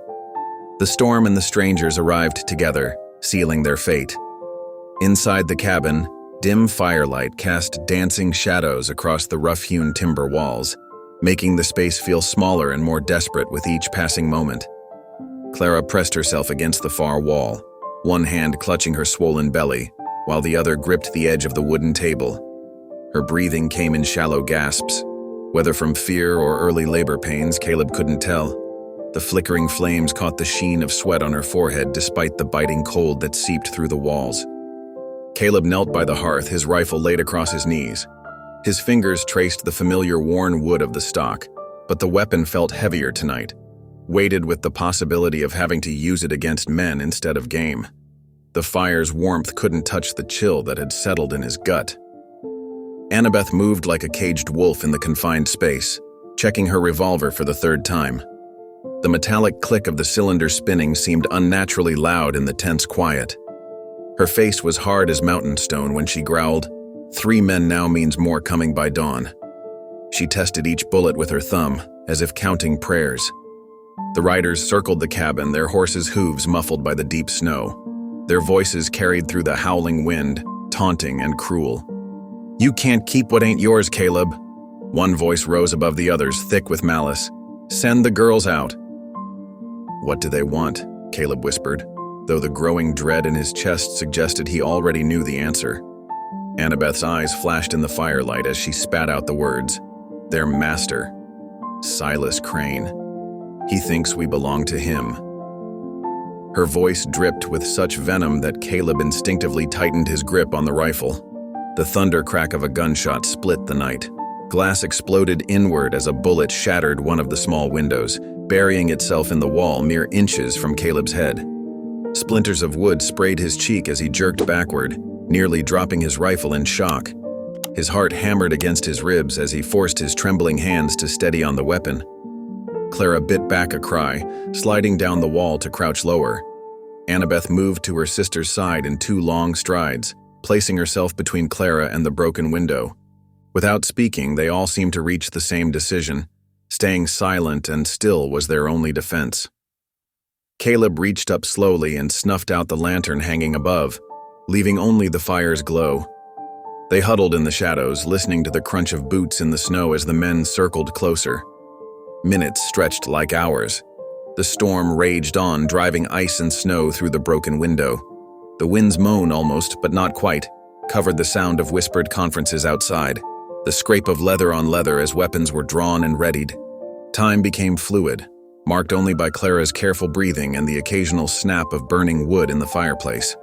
The storm and the strangers arrived together, sealing their fate. Inside the cabin, dim firelight cast dancing shadows across the rough-hewn timber walls, making the space feel smaller and more desperate with each passing moment. Clara pressed herself against the far wall, one hand clutching her swollen belly, while the other gripped the edge of the wooden table. Her breathing came in shallow gasps. Whether from fear or early labor pains, Caleb couldn't tell. The flickering flames caught the sheen of sweat on her forehead despite the biting cold that seeped through the walls. Caleb knelt by the hearth, his rifle laid across his knees. His fingers traced the familiar worn wood of the stock, but the weapon felt heavier tonight, weighted with the possibility of having to use it against men instead of game. The fire's warmth couldn't touch the chill that had settled in his gut. Annabeth moved like a caged wolf in the confined space, checking her revolver for the third time. The metallic click of the cylinder spinning seemed unnaturally loud in the tense quiet. Her face was hard as mountain stone when she growled, "3 men now means more coming by dawn." She tested each bullet with her thumb, as if counting prayers. The riders circled the cabin, their horses' hooves muffled by the deep snow. Their voices carried through the howling wind, taunting and cruel. "You can't keep what ain't yours, Caleb." One voice rose above the others, thick with malice. "Send the girls out." "What do they want?" Caleb whispered, though the growing dread in his chest suggested he already knew the answer. Annabeth's eyes flashed in the firelight as she spat out the words. "Their master, Silas Crane. He thinks we belong to him." Her voice dripped with such venom that Caleb instinctively tightened his grip on the rifle. The thunder crack of a gunshot split the night. Glass exploded inward as a bullet shattered one of the small windows, burying itself in the wall mere inches from Caleb's head. Splinters of wood sprayed his cheek as he jerked backward, nearly dropping his rifle in shock. His heart hammered against his ribs as he forced his trembling hands to steady on the weapon. Clara bit back a cry, sliding down the wall to crouch lower. Annabeth moved to her sister's side in 2 long strides, placing herself between Clara and the broken window. Without speaking, they all seemed to reach the same decision. Staying silent and still was their only defense. Caleb reached up slowly and snuffed out the lantern hanging above, leaving only the fire's glow. They huddled in the shadows, listening to the crunch of boots in the snow as the men circled closer. Minutes stretched like hours. The storm raged on, driving ice and snow through the broken window. The wind's moan almost, but not quite, covered the sound of whispered conferences outside, the scrape of leather on leather as weapons were drawn and readied. Time became fluid, marked only by Clara's careful breathing and the occasional snap of burning wood in the fireplace.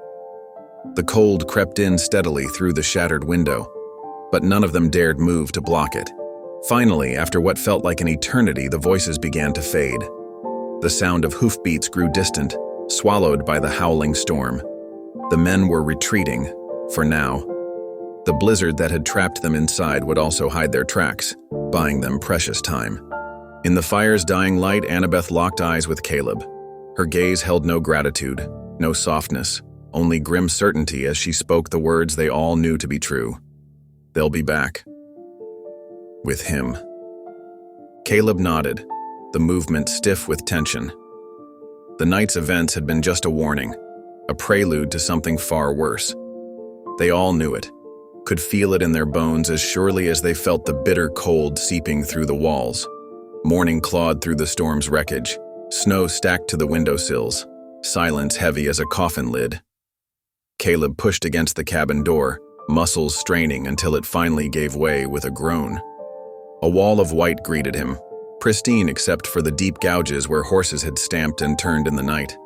The cold crept in steadily through the shattered window, but none of them dared move to block it. Finally, after what felt like an eternity, the voices began to fade. The sound of hoofbeats grew distant, swallowed by the howling storm. The men were retreating, for now. The blizzard that had trapped them inside would also hide their tracks, buying them precious time. In the fire's dying light, Annabeth locked eyes with Caleb. Her gaze held no gratitude, no softness, only grim certainty as she spoke the words they all knew to be true. They'll be back. With him. Caleb nodded, the movement stiff with tension. The night's events had been just a warning, a prelude to something far worse. They all knew it, could feel it in their bones as surely as they felt the bitter cold seeping through the walls. Morning clawed through the storm's wreckage, snow stacked to the windowsills, silence heavy as a coffin lid. Caleb pushed against the cabin door, muscles straining until it finally gave way with a groan. A wall of white greeted him, pristine except for the deep gouges where horses had stamped and turned in the night.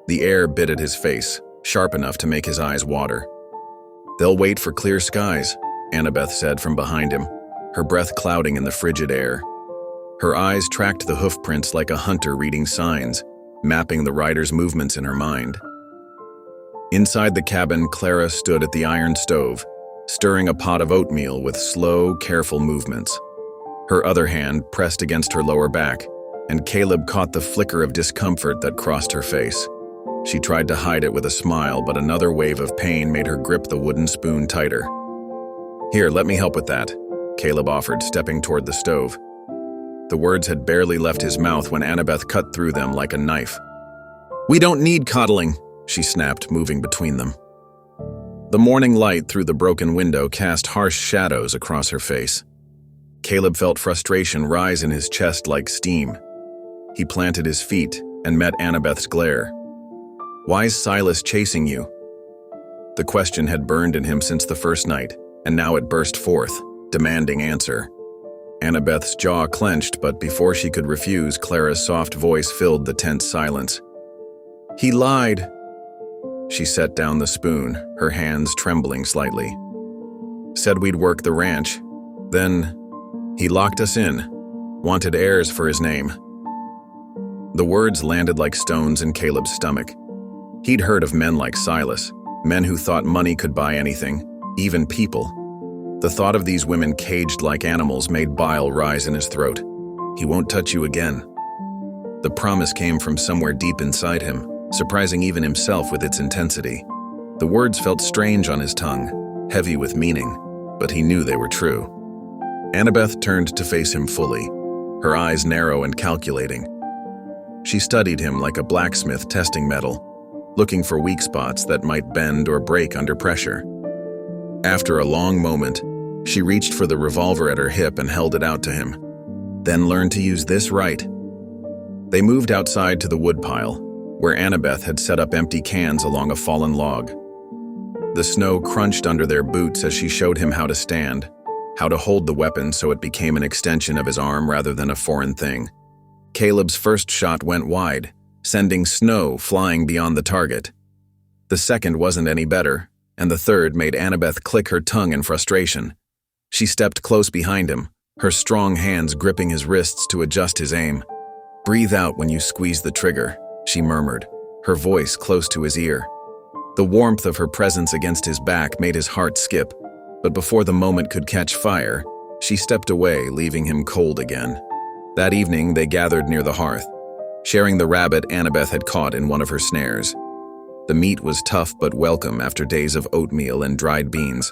The air bit at his face, sharp enough to make his eyes water. "They'll wait for clear skies," Annabeth said from behind him, her breath clouding in the frigid air. Her eyes tracked the hoofprints like a hunter reading signs, mapping the rider's movements in her mind. Inside the cabin, Clara stood at the iron stove, stirring a pot of oatmeal with slow, careful movements. Her other hand pressed against her lower back, and Caleb caught the flicker of discomfort that crossed her face. She tried to hide it with a smile, but another wave of pain made her grip the wooden spoon tighter. "Here, let me help with that," Caleb offered, stepping toward the stove. The words had barely left his mouth when Annabeth cut through them like a knife. "We don't need coddling," she snapped, moving between them. The morning light through the broken window cast harsh shadows across her face. Caleb felt frustration rise in his chest like steam. He planted his feet and met Annabeth's glare. "Why's Silas chasing you?" The question had burned in him since the first night, and now it burst forth, demanding answer. Annabeth's jaw clenched, but before she could refuse, Clara's soft voice filled the tense silence. "He lied." She set down the spoon, her hands trembling slightly. "Said we'd work the ranch. Then he locked us in. Wanted heirs for his name." The words landed like stones in Caleb's stomach. He'd heard of men like Silas, men who thought money could buy anything, even people. The thought of these women caged like animals made bile rise in his throat. "He won't touch you again." The promise came from somewhere deep inside him, surprising even himself with its intensity. The words felt strange on his tongue, heavy with meaning, but he knew they were true. Annabeth turned to face him fully, her eyes narrow and calculating. She studied him like a blacksmith testing metal, looking for weak spots that might bend or break under pressure. After a long moment, she reached for the revolver at her hip and held it out to him. "Then learn to use this right." They moved outside to the woodpile, where Annabeth had set up empty cans along a fallen log. The snow crunched under their boots as she showed him how to stand, how to hold the weapon so it became an extension of his arm rather than a foreign thing. Caleb's first shot went wide, sending snow flying beyond the target. The second wasn't any better, and the third made Annabeth click her tongue in frustration. She stepped close behind him, her strong hands gripping his wrists to adjust his aim. "Breathe out when you squeeze the trigger," she murmured, her voice close to his ear. The warmth of her presence against his back made his heart skip, but before the moment could catch fire, she stepped away, leaving him cold again. That evening, they gathered near the hearth, sharing the rabbit Annabeth had caught in one of her snares. The meat was tough but welcome after days of oatmeal and dried beans.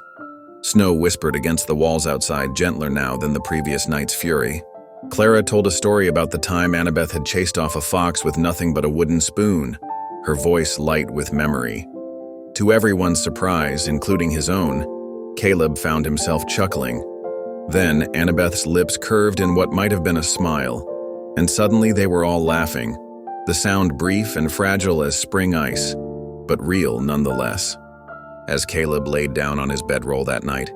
Snow whispered against the walls outside, gentler now than the previous night's fury. Clara told a story about the time Annabeth had chased off a fox with nothing but a wooden spoon, her voice light with memory. To everyone's surprise, including his own, Caleb found himself chuckling. Then Annabeth's lips curved in what might have been a smile, and suddenly they were all laughing, the sound brief and fragile as spring ice, but real nonetheless. As Caleb laid down on his bedroll that night,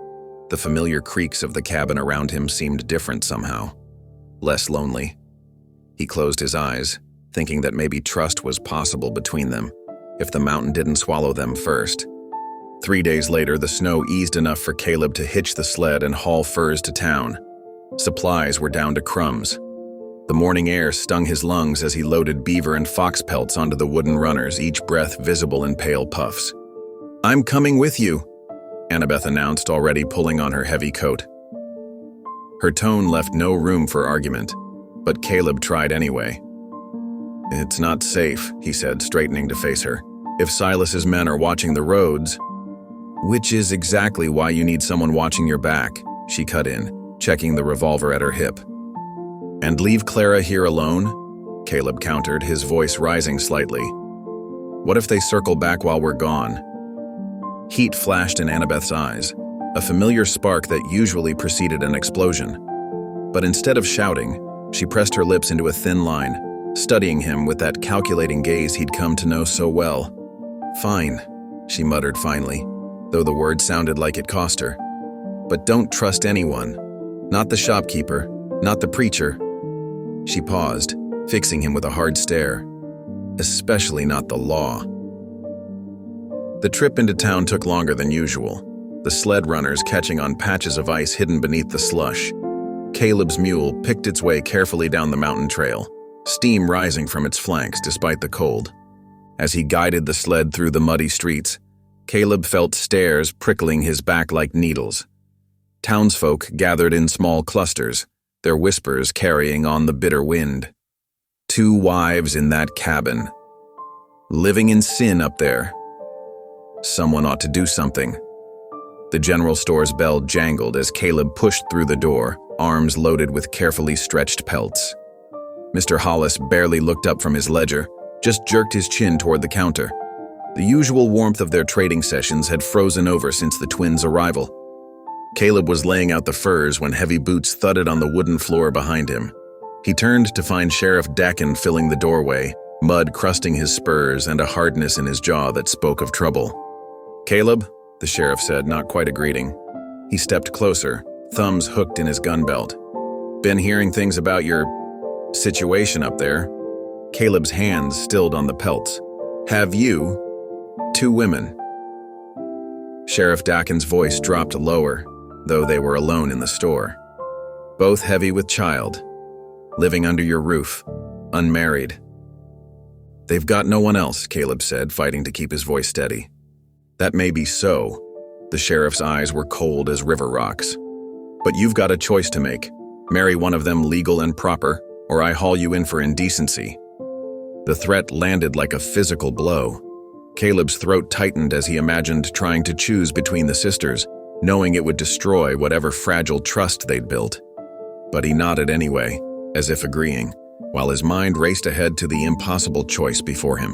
the familiar creaks of the cabin around him seemed different somehow, less lonely. He closed his eyes, thinking that maybe trust was possible between them, if the mountain didn't swallow them first. 3 days later, the snow eased enough for Caleb to hitch the sled and haul furs to town. Supplies were down to crumbs. The morning air stung his lungs as he loaded beaver and fox pelts onto the wooden runners, each breath visible in pale puffs. "I'm coming with you," Annabeth announced, already pulling on her heavy coat. Her tone left no room for argument, but Caleb tried anyway. "It's not safe," he said, straightening to face her. "If Silas's men are watching the roads—" "Which is exactly why you need someone watching your back," she cut in, checking the revolver at her hip. "And leave Clara here alone?" Caleb countered, his voice rising slightly. "What if they circle back while we're gone?" Heat flashed in Annabeth's eyes, a familiar spark that usually preceded an explosion. But instead of shouting, she pressed her lips into a thin line, studying him with that calculating gaze he'd come to know so well. "Fine," she muttered finally, though the word sounded like it cost her. "But don't trust anyone. Not the shopkeeper, not the preacher." She paused, fixing him with a hard stare. "Especially not the law." The trip into town took longer than usual, the sled runners catching on patches of ice hidden beneath the slush. Caleb's mule picked its way carefully down the mountain trail, steam rising from its flanks despite the cold. As he guided the sled through the muddy streets, Caleb felt stares prickling his back like needles. Townsfolk gathered in small clusters, their whispers carrying on the bitter wind. 2 wives in that cabin. Living in sin up there. Someone ought to do something. The general store's bell jangled as Caleb pushed through the door, arms loaded with carefully stretched pelts. Mr. Hollis barely looked up from his ledger, just jerked his chin toward the counter. The usual warmth of their trading sessions had frozen over since the twins' arrival. Caleb was laying out the furs when heavy boots thudded on the wooden floor behind him. He turned to find Sheriff Dakin filling the doorway, mud crusting his spurs and a hardness in his jaw that spoke of trouble. "Caleb," the sheriff said, not quite a greeting. He stepped closer, thumbs hooked in his gun belt. Been hearing things about your situation up there. Caleb's hands stilled on the pelts. Have you? 2 women. Sheriff Dakin's voice dropped lower, though they were alone in the store. Both heavy with child. Living under your roof. Unmarried. They've got no one else, Caleb said, fighting to keep his voice steady. That may be so. The sheriff's eyes were cold as river rocks. But you've got a choice to make. Marry one of them legal and proper, or I haul you in for indecency. The threat landed like a physical blow. Caleb's throat tightened as he imagined trying to choose between the sisters, knowing it would destroy whatever fragile trust they'd built. But he nodded anyway, as if agreeing, while his mind raced ahead to the impossible choice before him.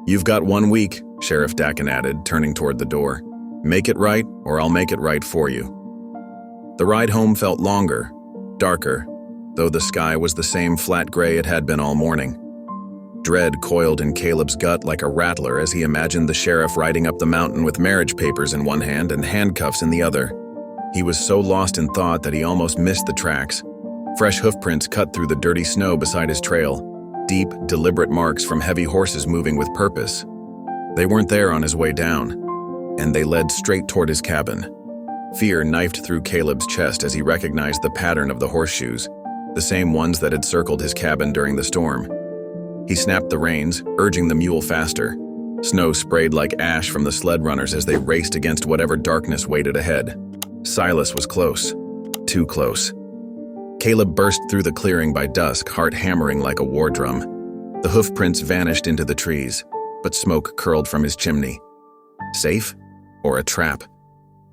You've got 1 week, Sheriff Dakin added, turning toward the door. Make it right, or I'll make it right for you. The ride home felt longer, darker, though the sky was the same flat gray it had been all morning. Dread coiled in Caleb's gut like a rattler as he imagined the sheriff riding up the mountain with marriage papers in one hand and handcuffs in the other. He was so lost in thought that he almost missed the tracks. Fresh hoofprints cut through the dirty snow beside his trail, deep, deliberate marks from heavy horses moving with purpose. They weren't there on his way down, and they led straight toward his cabin. Fear knifed through Caleb's chest as he recognized the pattern of the horseshoes, the same ones that had circled his cabin during the storm. He snapped the reins, urging the mule faster. Snow sprayed like ash from the sled runners as they raced against whatever darkness waited ahead. Silas was close. Too close. Caleb burst through the clearing by dusk, heart hammering like a war drum. The hoofprints vanished into the trees, but smoke curled from his chimney. Safe? Or a trap?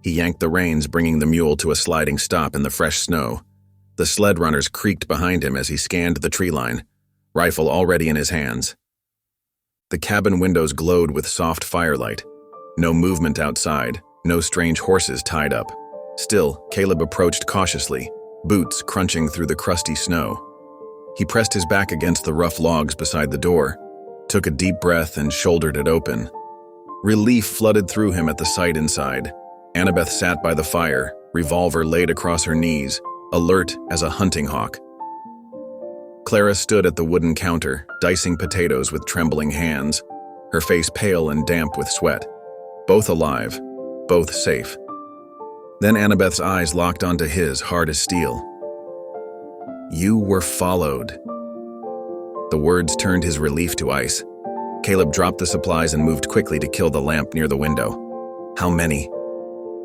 He yanked the reins, bringing the mule to a sliding stop in the fresh snow. The sled runners creaked behind him as he scanned the tree line, rifle already in his hands. The cabin windows glowed with soft firelight. No movement outside, no strange horses tied up. Still, Caleb approached cautiously, boots crunching through the crusty snow. He pressed his back against the rough logs beside the door, took a deep breath and shouldered it open. Relief flooded through him at the sight inside. Annabeth sat by the fire, revolver laid across her knees, alert as a hunting hawk. Clara stood at the wooden counter, dicing potatoes with trembling hands, her face pale and damp with sweat. Both alive, both safe. Then Annabeth's eyes locked onto his, hard as steel. You were followed. The words turned his relief to ice. Caleb dropped the supplies and moved quickly to kill the lamp near the window. How many?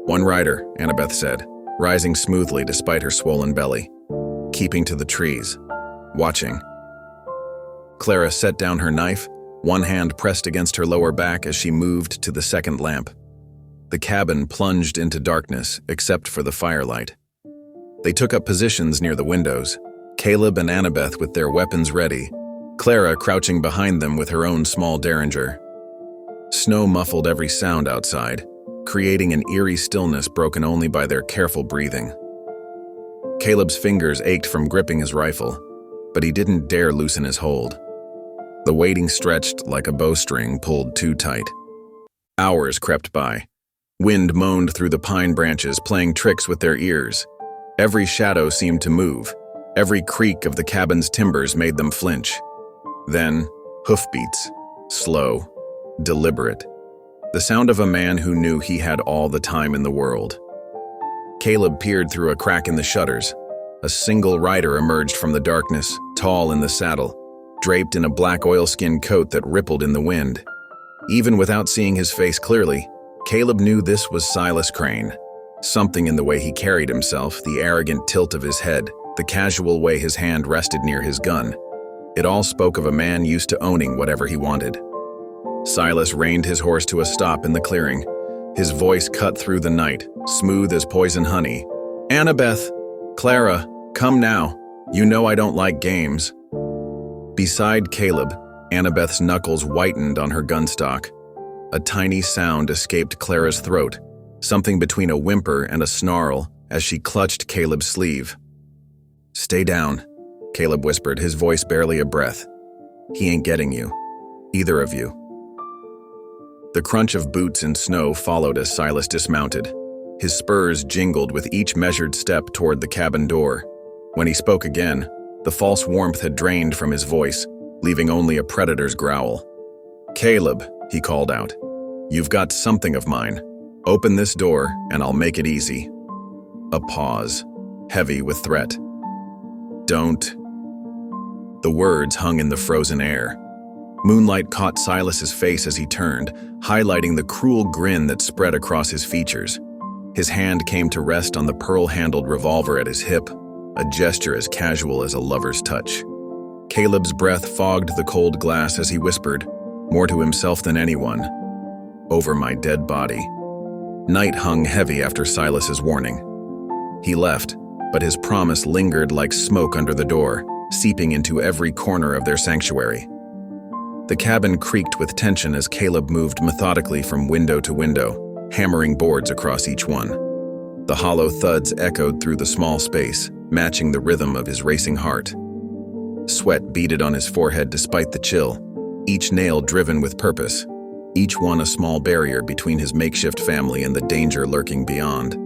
1 rider, Annabeth said, rising smoothly despite her swollen belly, keeping to the trees. Watching. Clara set down her knife, one hand pressed against her lower back as she moved to the second lamp. The cabin plunged into darkness, except for the firelight. They took up positions near the windows, Caleb and Annabeth with their weapons ready, Clara crouching behind them with her own small derringer. Snow muffled every sound outside, creating an eerie stillness broken only by their careful breathing. Caleb's fingers ached from gripping his rifle, but he didn't dare loosen his hold. The weighting stretched like a bowstring pulled too tight. Hours crept by. Wind moaned through the pine branches, playing tricks with their ears. Every shadow seemed to move. Every creak of the cabin's timbers made them flinch. Then, hoofbeats, slow, deliberate. The sound of a man who knew he had all the time in the world. Caleb peered through a crack in the shutters. A single rider emerged from the darkness, tall in the saddle, draped in a black oilskin coat that rippled in the wind. Even without seeing his face clearly, Caleb knew this was Silas Crane. Something in the way he carried himself, the arrogant tilt of his head, the casual way his hand rested near his gun. It all spoke of a man used to owning whatever he wanted. Silas reined his horse to a stop in the clearing. His voice cut through the night, smooth as poison honey. Annabeth! Clara! Come now. You know I don't like games. Beside Caleb, Annabeth's knuckles whitened on her gunstock. A tiny sound escaped Clara's throat, something between a whimper and a snarl as she clutched Caleb's sleeve. Stay down, Caleb whispered, his voice barely a breath. He ain't getting you. Either of you. The crunch of boots in snow followed as Silas dismounted. His spurs jingled with each measured step toward the cabin door. When he spoke again, the false warmth had drained from his voice, leaving only a predator's growl. "Caleb," he called out, "you've got something of mine. Open this door, and I'll make it easy." A pause, heavy with threat. "Don't." The words hung in the frozen air. Moonlight caught Silas's face as he turned, highlighting the cruel grin that spread across his features. His hand came to rest on the pearl-handled revolver at his hip, a gesture as casual as a lover's touch. Caleb's breath fogged the cold glass as he whispered, more to himself than anyone, "Over my dead body." Night hung heavy after Silas's warning. He left, but his promise lingered like smoke under the door, seeping into every corner of their sanctuary. The cabin creaked with tension as Caleb moved methodically from window to window, hammering boards across each one. The hollow thuds echoed through the small space, matching the rhythm of his racing heart. Sweat beaded on his forehead despite the chill, each nail driven with purpose, each one a small barrier between his makeshift family and the danger lurking beyond.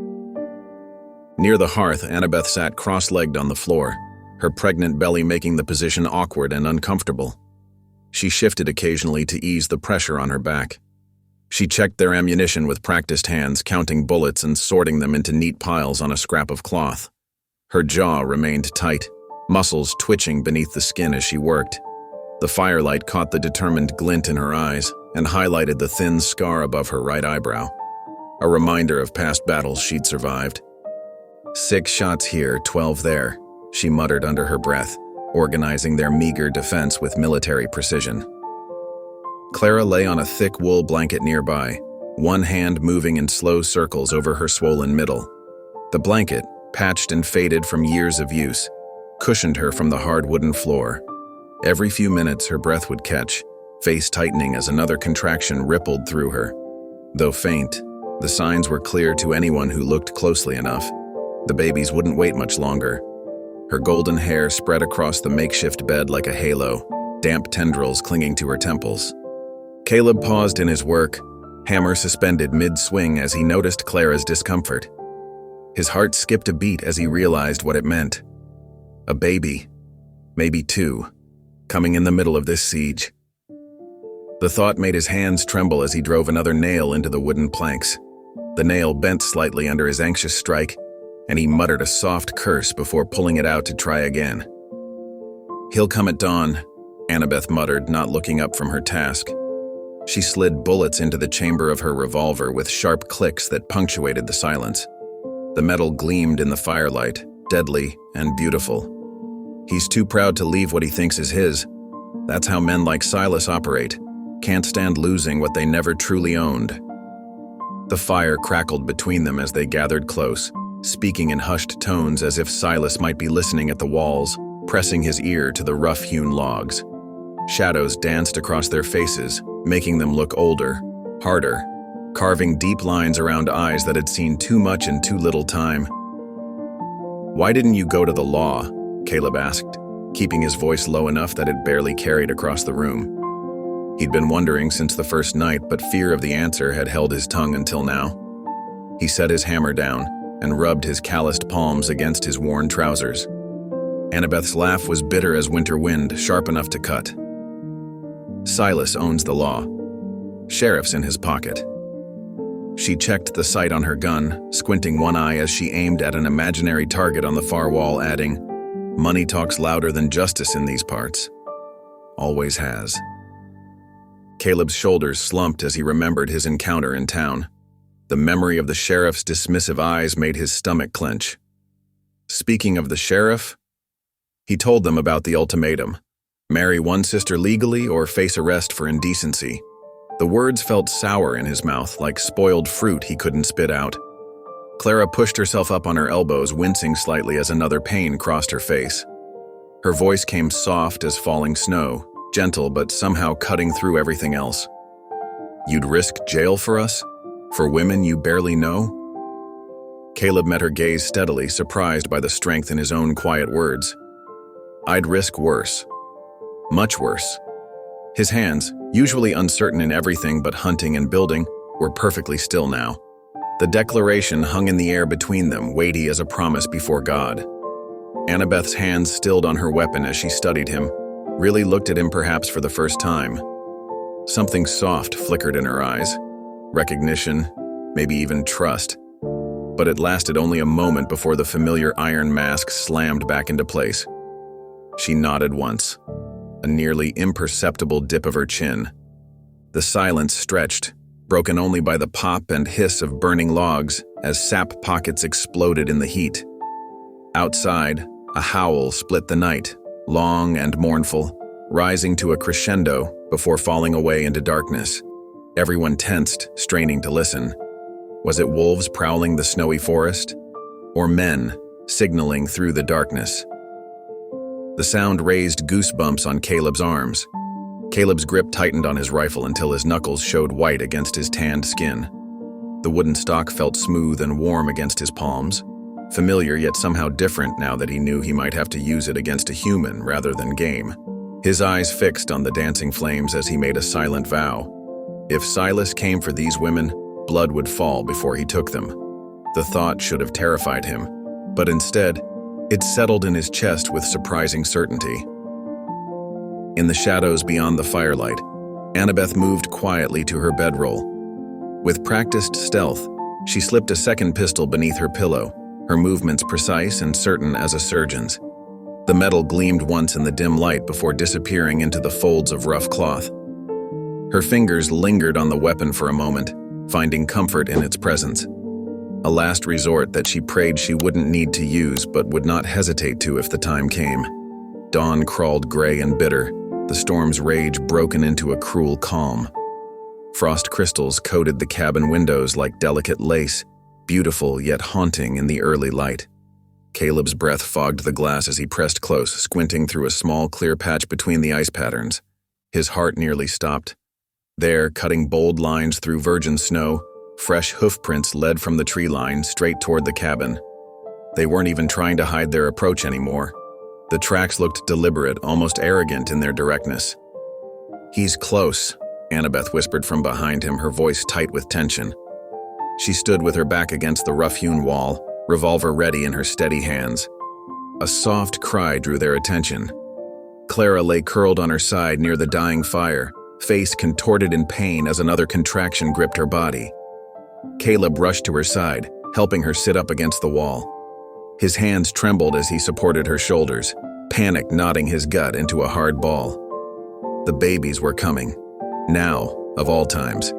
Near the hearth, Annabeth sat cross-legged on the floor, her pregnant belly making the position awkward and uncomfortable. She shifted occasionally to ease the pressure on her back. She checked their ammunition with practiced hands, counting bullets and sorting them into neat piles on a scrap of cloth. Her jaw remained tight, muscles twitching beneath the skin as she worked. The firelight caught the determined glint in her eyes and highlighted the thin scar above her right eyebrow, a reminder of past battles she'd survived. 6 shots here, 12 there, she muttered under her breath, organizing their meager defense with military precision. Clara lay on a thick wool blanket nearby, one hand moving in slow circles over her swollen middle. The blanket, patched and faded from years of use, cushioned her from the hard wooden floor. Every few minutes her breath would catch, face tightening as another contraction rippled through her. Though faint, the signs were clear to anyone who looked closely enough. The babies wouldn't wait much longer. Her golden hair spread across the makeshift bed like a halo, damp tendrils clinging to her temples. Caleb paused in his work, hammer suspended mid-swing as he noticed Clara's discomfort. His heart skipped a beat as he realized what it meant. A baby, maybe 2, coming in the middle of this siege. The thought made his hands tremble as he drove another nail into the wooden planks. The nail bent slightly under his anxious strike, and he muttered a soft curse before pulling it out to try again. "He'll come at dawn," Annabeth muttered, not looking up from her task. She slid bullets into the chamber of her revolver with sharp clicks that punctuated the silence. The metal gleamed in the firelight, deadly and beautiful. He's too proud to leave what he thinks is his. That's how men like Silas operate. Can't stand losing what they never truly owned. The fire crackled between them as they gathered close, speaking in hushed tones as if Silas might be listening at the walls, pressing his ear to the rough-hewn logs. Shadows danced across their faces, making them look older, harder, carving deep lines around eyes that had seen too much in too little time. "Why didn't you go to the law?" Caleb asked, keeping his voice low enough that it barely carried across the room. He'd been wondering since the first night, but fear of the answer had held his tongue until now. He set his hammer down and rubbed his calloused palms against his worn trousers. Annabeth's laugh was bitter as winter wind, sharp enough to cut. "Silas owns the law. Sheriff's in his pocket." She checked the sight on her gun, squinting one eye as she aimed at an imaginary target on the far wall, adding, "Money talks louder than justice in these parts. Always has." Caleb's shoulders slumped as he remembered his encounter in town. The memory of the sheriff's dismissive eyes made his stomach clench. Speaking of the sheriff, he told them about the ultimatum: marry one sister legally or face arrest for indecency. The words felt sour in his mouth, like spoiled fruit he couldn't spit out. Clara pushed herself up on her elbows, wincing slightly as another pain crossed her face. Her voice came soft as falling snow, gentle but somehow cutting through everything else. "You'd risk jail for us? For women you barely know?" Caleb met her gaze steadily, surprised by the strength in his own quiet words. "I'd risk worse. Much worse." His hands, usually uncertain in everything but hunting and building, were perfectly still now. The declaration hung in the air between them, weighty as a promise before God. Annabeth's hands stilled on her weapon as she studied him, really looked at him perhaps for the first time. Something soft flickered in her eyes. Recognition, maybe even trust. But it lasted only a moment before the familiar iron mask slammed back into place. She nodded once, a nearly imperceptible dip of her chin. The silence stretched, broken only by the pop and hiss of burning logs as sap pockets exploded in the heat. Outside, a howl split the night, long and mournful, rising to a crescendo before falling away into darkness. Everyone tensed, straining to listen. Was it wolves prowling the snowy forest? Or men signaling through the darkness? The sound raised goosebumps on Caleb's arms. Caleb's grip tightened on his rifle until his knuckles showed white against his tanned skin. The wooden stock felt smooth and warm against his palms, familiar yet somehow different now that he knew he might have to use it against a human rather than game. His eyes fixed on the dancing flames as he made a silent vow. If Silas came for these women, blood would fall before he took them. The thought should have terrified him, but instead, it settled in his chest with surprising certainty. In the shadows beyond the firelight, Annabeth moved quietly to her bedroll. With practiced stealth, she slipped a second pistol beneath her pillow, her movements precise and certain as a surgeon's. The metal gleamed once in the dim light before disappearing into the folds of rough cloth. Her fingers lingered on the weapon for a moment, finding comfort in its presence. A last resort that she prayed she wouldn't need to use but would not hesitate to if the time came. Dawn crawled gray and bitter, the storm's rage broken into a cruel calm. Frost crystals coated the cabin windows like delicate lace, beautiful yet haunting in the early light. Caleb's breath fogged the glass as he pressed close, squinting through a small clear patch between the ice patterns. His heart nearly stopped. There, cutting bold lines through virgin snow, fresh hoofprints led from the tree line straight toward the cabin. They weren't even trying to hide their approach anymore. The tracks looked deliberate, almost arrogant in their directness. "He's close," Annabeth whispered from behind him, her voice tight with tension. She stood with her back against the rough-hewn wall, revolver ready in her steady hands. A soft cry drew their attention. Clara lay curled on her side near the dying fire, face contorted in pain as another contraction gripped her body. Caleb rushed to her side, helping her sit up against the wall. His hands trembled as he supported her shoulders, panic knotting his gut into a hard ball. The babies were coming. Now, of all times.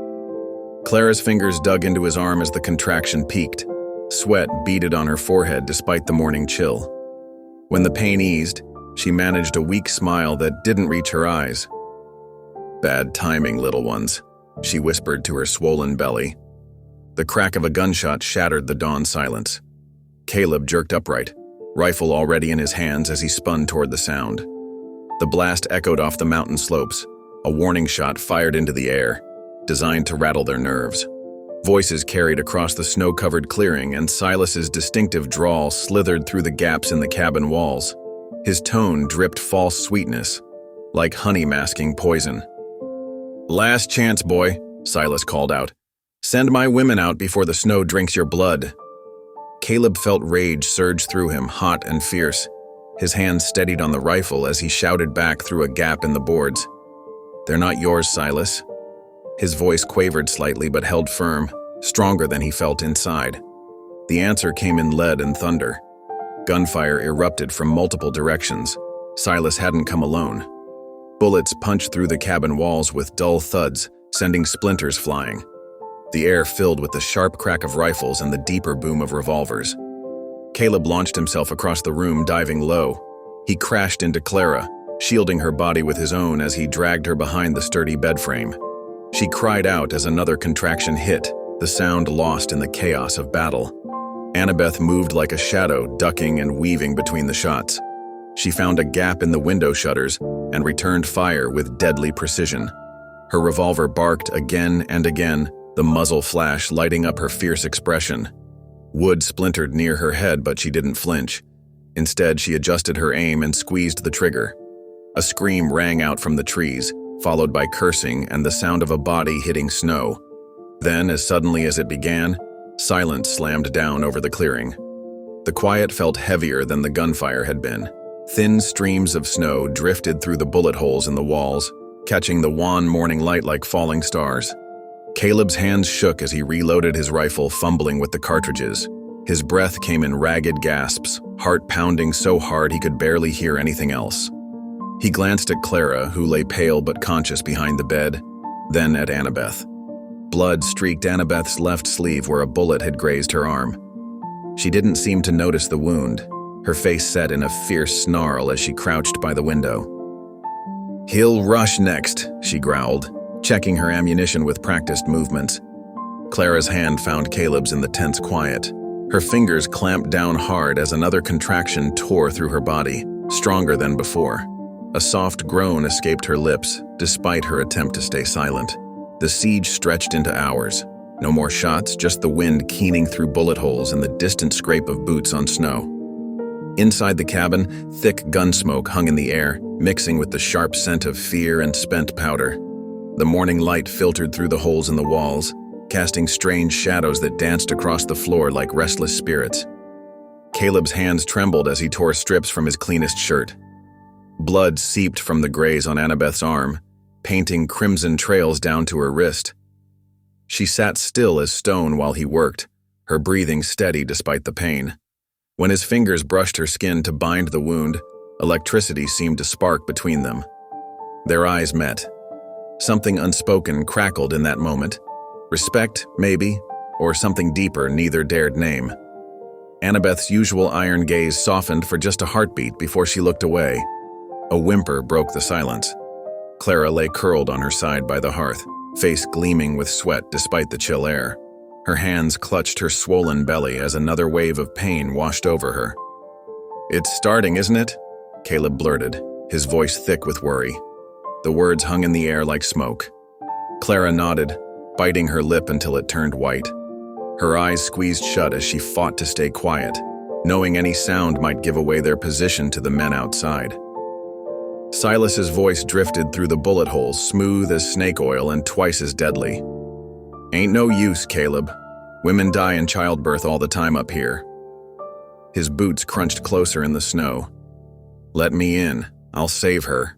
Clara's fingers dug into his arm as the contraction peaked. Sweat beaded on her forehead despite the morning chill. When the pain eased, she managed a weak smile that didn't reach her eyes. "Bad timing, little ones," she whispered to her swollen belly. The crack of a gunshot shattered the dawn silence. Caleb jerked upright, rifle already in his hands as he spun toward the sound. The blast echoed off the mountain slopes, a warning shot fired into the air, designed to rattle their nerves. Voices carried across the snow-covered clearing, and Silas's distinctive drawl slithered through the gaps in the cabin walls. His tone dripped false sweetness, like honey masking poison. "Last chance, boy," Silas called out. "Send my women out before the snow drinks your blood." Caleb felt rage surge through him, hot and fierce. His hands steadied on the rifle as he shouted back through a gap in the boards. "They're not yours, Silas." His voice quavered slightly but held firm, stronger than he felt inside. The answer came in lead and thunder. Gunfire erupted from multiple directions. Silas hadn't come alone. Bullets punched through the cabin walls with dull thuds, sending splinters flying. The air filled with the sharp crack of rifles and the deeper boom of revolvers. Caleb launched himself across the room, diving low. He crashed into Clara, shielding her body with his own as he dragged her behind the sturdy bed frame. She cried out as another contraction hit, the sound lost in the chaos of battle. Annabeth moved like a shadow, ducking and weaving between the shots. She found a gap in the window shutters and returned fire with deadly precision. Her revolver barked again and again, the muzzle flash lighting up her fierce expression. Wood splintered near her head, but she didn't flinch. Instead, she adjusted her aim and squeezed the trigger. A scream rang out from the trees, followed by cursing and the sound of a body hitting snow. Then, as suddenly as it began, silence slammed down over the clearing. The quiet felt heavier than the gunfire had been. Thin streams of snow drifted through the bullet holes in the walls, catching the wan morning light like falling stars. Caleb's hands shook as he reloaded his rifle, fumbling with the cartridges. His breath came in ragged gasps, heart pounding so hard he could barely hear anything else. He glanced at Clara, who lay pale but conscious behind the bed, then at Annabeth. Blood streaked Annabeth's left sleeve where a bullet had grazed her arm. She didn't seem to notice the wound, her face set in a fierce snarl as she crouched by the window. "He'll rush next," she growled, checking her ammunition with practiced movements. Clara's hand found Caleb's in the tense quiet. Her fingers clamped down hard as another contraction tore through her body, stronger than before. A soft groan escaped her lips, despite her attempt to stay silent. The siege stretched into hours. No more shots, just the wind keening through bullet holes and the distant scrape of boots on snow. Inside the cabin, thick gun smoke hung in the air, mixing with the sharp scent of fear and spent powder. The morning light filtered through the holes in the walls, casting strange shadows that danced across the floor like restless spirits. Caleb's hands trembled as he tore strips from his cleanest shirt. Blood seeped from the graze on Annabeth's arm, painting crimson trails down to her wrist. She sat still as stone while he worked, her breathing steady despite the pain. When his fingers brushed her skin to bind the wound, electricity seemed to spark between them. Their eyes met. Something unspoken crackled in that moment. Respect, maybe, or something deeper neither dared name. Annabeth's usual iron gaze softened for just a heartbeat before she looked away. A whimper broke the silence. Clara lay curled on her side by the hearth, face gleaming with sweat despite the chill air. Her hands clutched her swollen belly as another wave of pain washed over her. "It's starting, isn't it?" Caleb blurted, his voice thick with worry. The words hung in the air like smoke. Clara nodded, biting her lip until it turned white. Her eyes squeezed shut as she fought to stay quiet, knowing any sound might give away their position to the men outside. Silas's voice drifted through the bullet holes, smooth as snake oil and twice as deadly. "Ain't no use, Caleb. Women die in childbirth all the time up here." His boots crunched closer in the snow. "Let me in. I'll save her."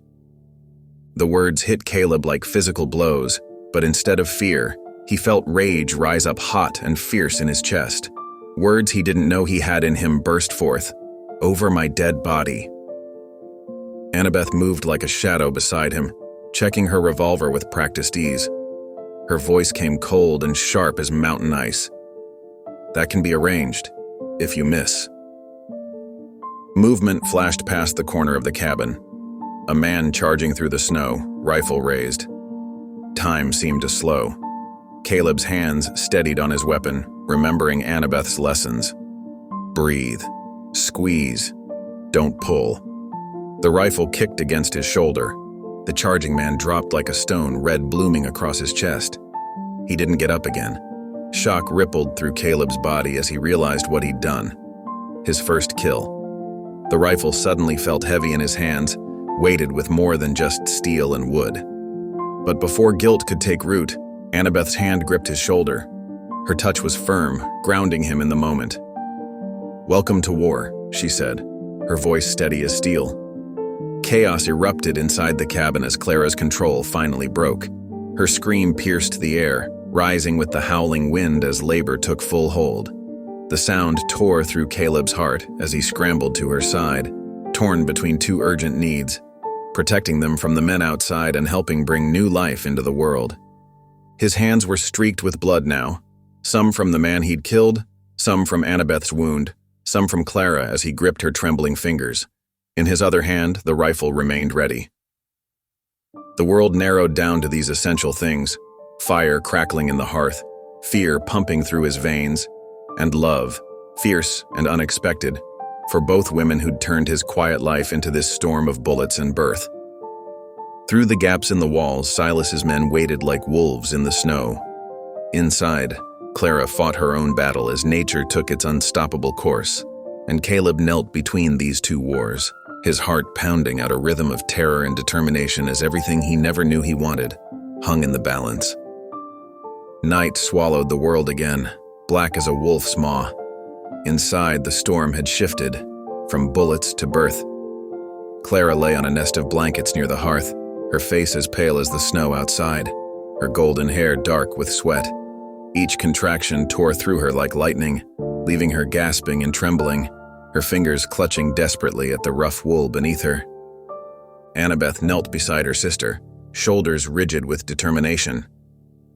The words hit Caleb like physical blows, but instead of fear, he felt rage rise up hot and fierce in his chest. Words he didn't know he had in him burst forth. "Over my dead body." Annabeth moved like a shadow beside him, checking her revolver with practiced ease. Her voice came cold and sharp as mountain ice. "That can be arranged, if you miss." Movement flashed past the corner of the cabin. A man charging through the snow, rifle raised. Time seemed to slow. Caleb's hands steadied on his weapon, remembering Annabeth's lessons. Breathe. Squeeze. Don't pull. The rifle kicked against his shoulder. The charging man dropped like a stone, red blooming across his chest. He didn't get up again. Shock rippled through Caleb's body as he realized what he'd done. His first kill. The rifle suddenly felt heavy in his hands, weighted with more than just steel and wood. But before guilt could take root, Annabeth's hand gripped his shoulder. Her touch was firm, grounding him in the moment. "Welcome to war," she said, her voice steady as steel. Chaos erupted inside the cabin as Clara's control finally broke. Her scream pierced the air, rising with the howling wind as labor took full hold. The sound tore through Caleb's heart as he scrambled to her side, torn between two urgent needs, protecting them from the men outside and helping bring new life into the world. His hands were streaked with blood now, some from the man he'd killed, some from Annabeth's wound, some from Clara as he gripped her trembling fingers. In his other hand, the rifle remained ready. The world narrowed down to these essential things: fire crackling in the hearth, fear pumping through his veins, and love, fierce and unexpected, for both women who'd turned his quiet life into this storm of bullets and birth. Through the gaps in the walls, Silas's men waited like wolves in the snow. Inside, Clara fought her own battle as nature took its unstoppable course, and Caleb knelt between these two wars, his heart pounding out a rhythm of terror and determination as everything he never knew he wanted hung in the balance. Night swallowed the world again, black as a wolf's maw. Inside, the storm had shifted, from bullets to birth. Clara lay on a nest of blankets near the hearth, her face as pale as the snow outside, her golden hair dark with sweat. Each contraction tore through her like lightning, leaving her gasping and trembling, her fingers clutching desperately at the rough wool beneath her. Annabeth knelt beside her sister, shoulders rigid with determination.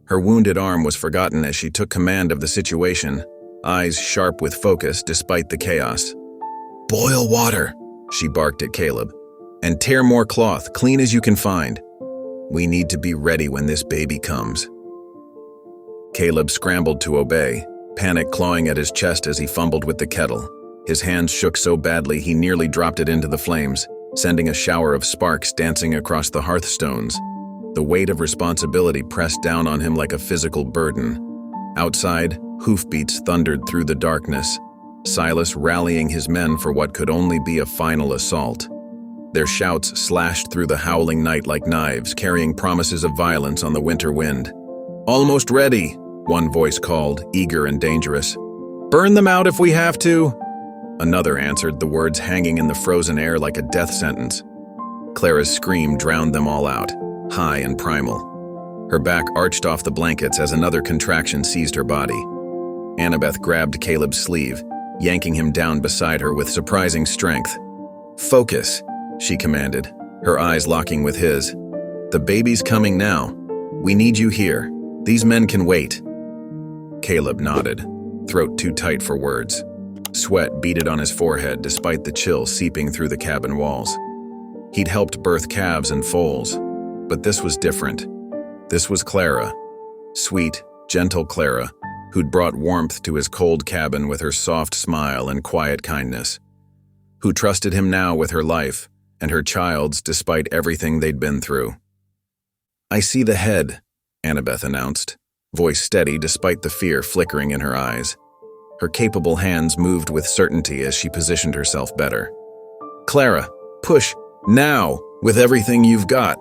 Her wounded arm was forgotten as she took command of the situation, eyes sharp with focus despite the chaos. "Boil water," she barked at Caleb, "and tear more cloth, clean as you can find. We need to be ready when this baby comes." Caleb scrambled to obey, panic clawing at his chest as he fumbled with the kettle. His hands shook so badly he nearly dropped it into the flames, sending a shower of sparks dancing across the hearthstones. The weight of responsibility pressed down on him like a physical burden. Outside, hoofbeats thundered through the darkness, Silas rallying his men for what could only be a final assault. Their shouts slashed through the howling night like knives, carrying promises of violence on the winter wind. "Almost ready," one voice called, eager and dangerous. "Burn them out if we have to," another answered, the words hanging in the frozen air like a death sentence. Clara's scream drowned them all out, high and primal. Her back arched off the blankets as another contraction seized her body. Annabeth grabbed Caleb's sleeve, yanking him down beside her with surprising strength. "Focus," she commanded, her eyes locking with his. "The baby's coming now. We need you here. These men can wait." Caleb nodded, throat too tight for words. Sweat beaded on his forehead despite the chill seeping through the cabin walls. He'd helped birth calves and foals, but this was different. This was Clara, sweet, gentle Clara, who'd brought warmth to his cold cabin with her soft smile and quiet kindness, who trusted him now with her life and her child's despite everything they'd been through. "I see the head," Annabeth announced, voice steady despite the fear flickering in her eyes. Her capable hands moved with certainty as she positioned herself better. "Clara, push, now, with everything you've got."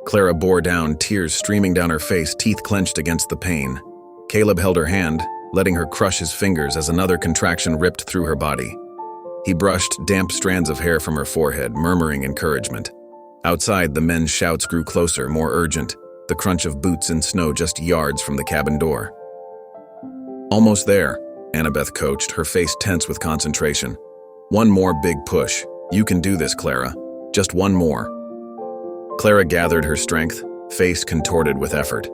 Clara bore down, tears streaming down her face, teeth clenched against the pain. Caleb held her hand, letting her crush his fingers as another contraction ripped through her body. He brushed damp strands of hair from her forehead, murmuring encouragement. Outside, the men's shouts grew closer, more urgent, the crunch of boots in snow just yards from the cabin door. "Almost there," Annabeth coached, her face tense with concentration. "One more big push. You can do this, Clara. Just one more." Clara gathered her strength, face contorted with effort,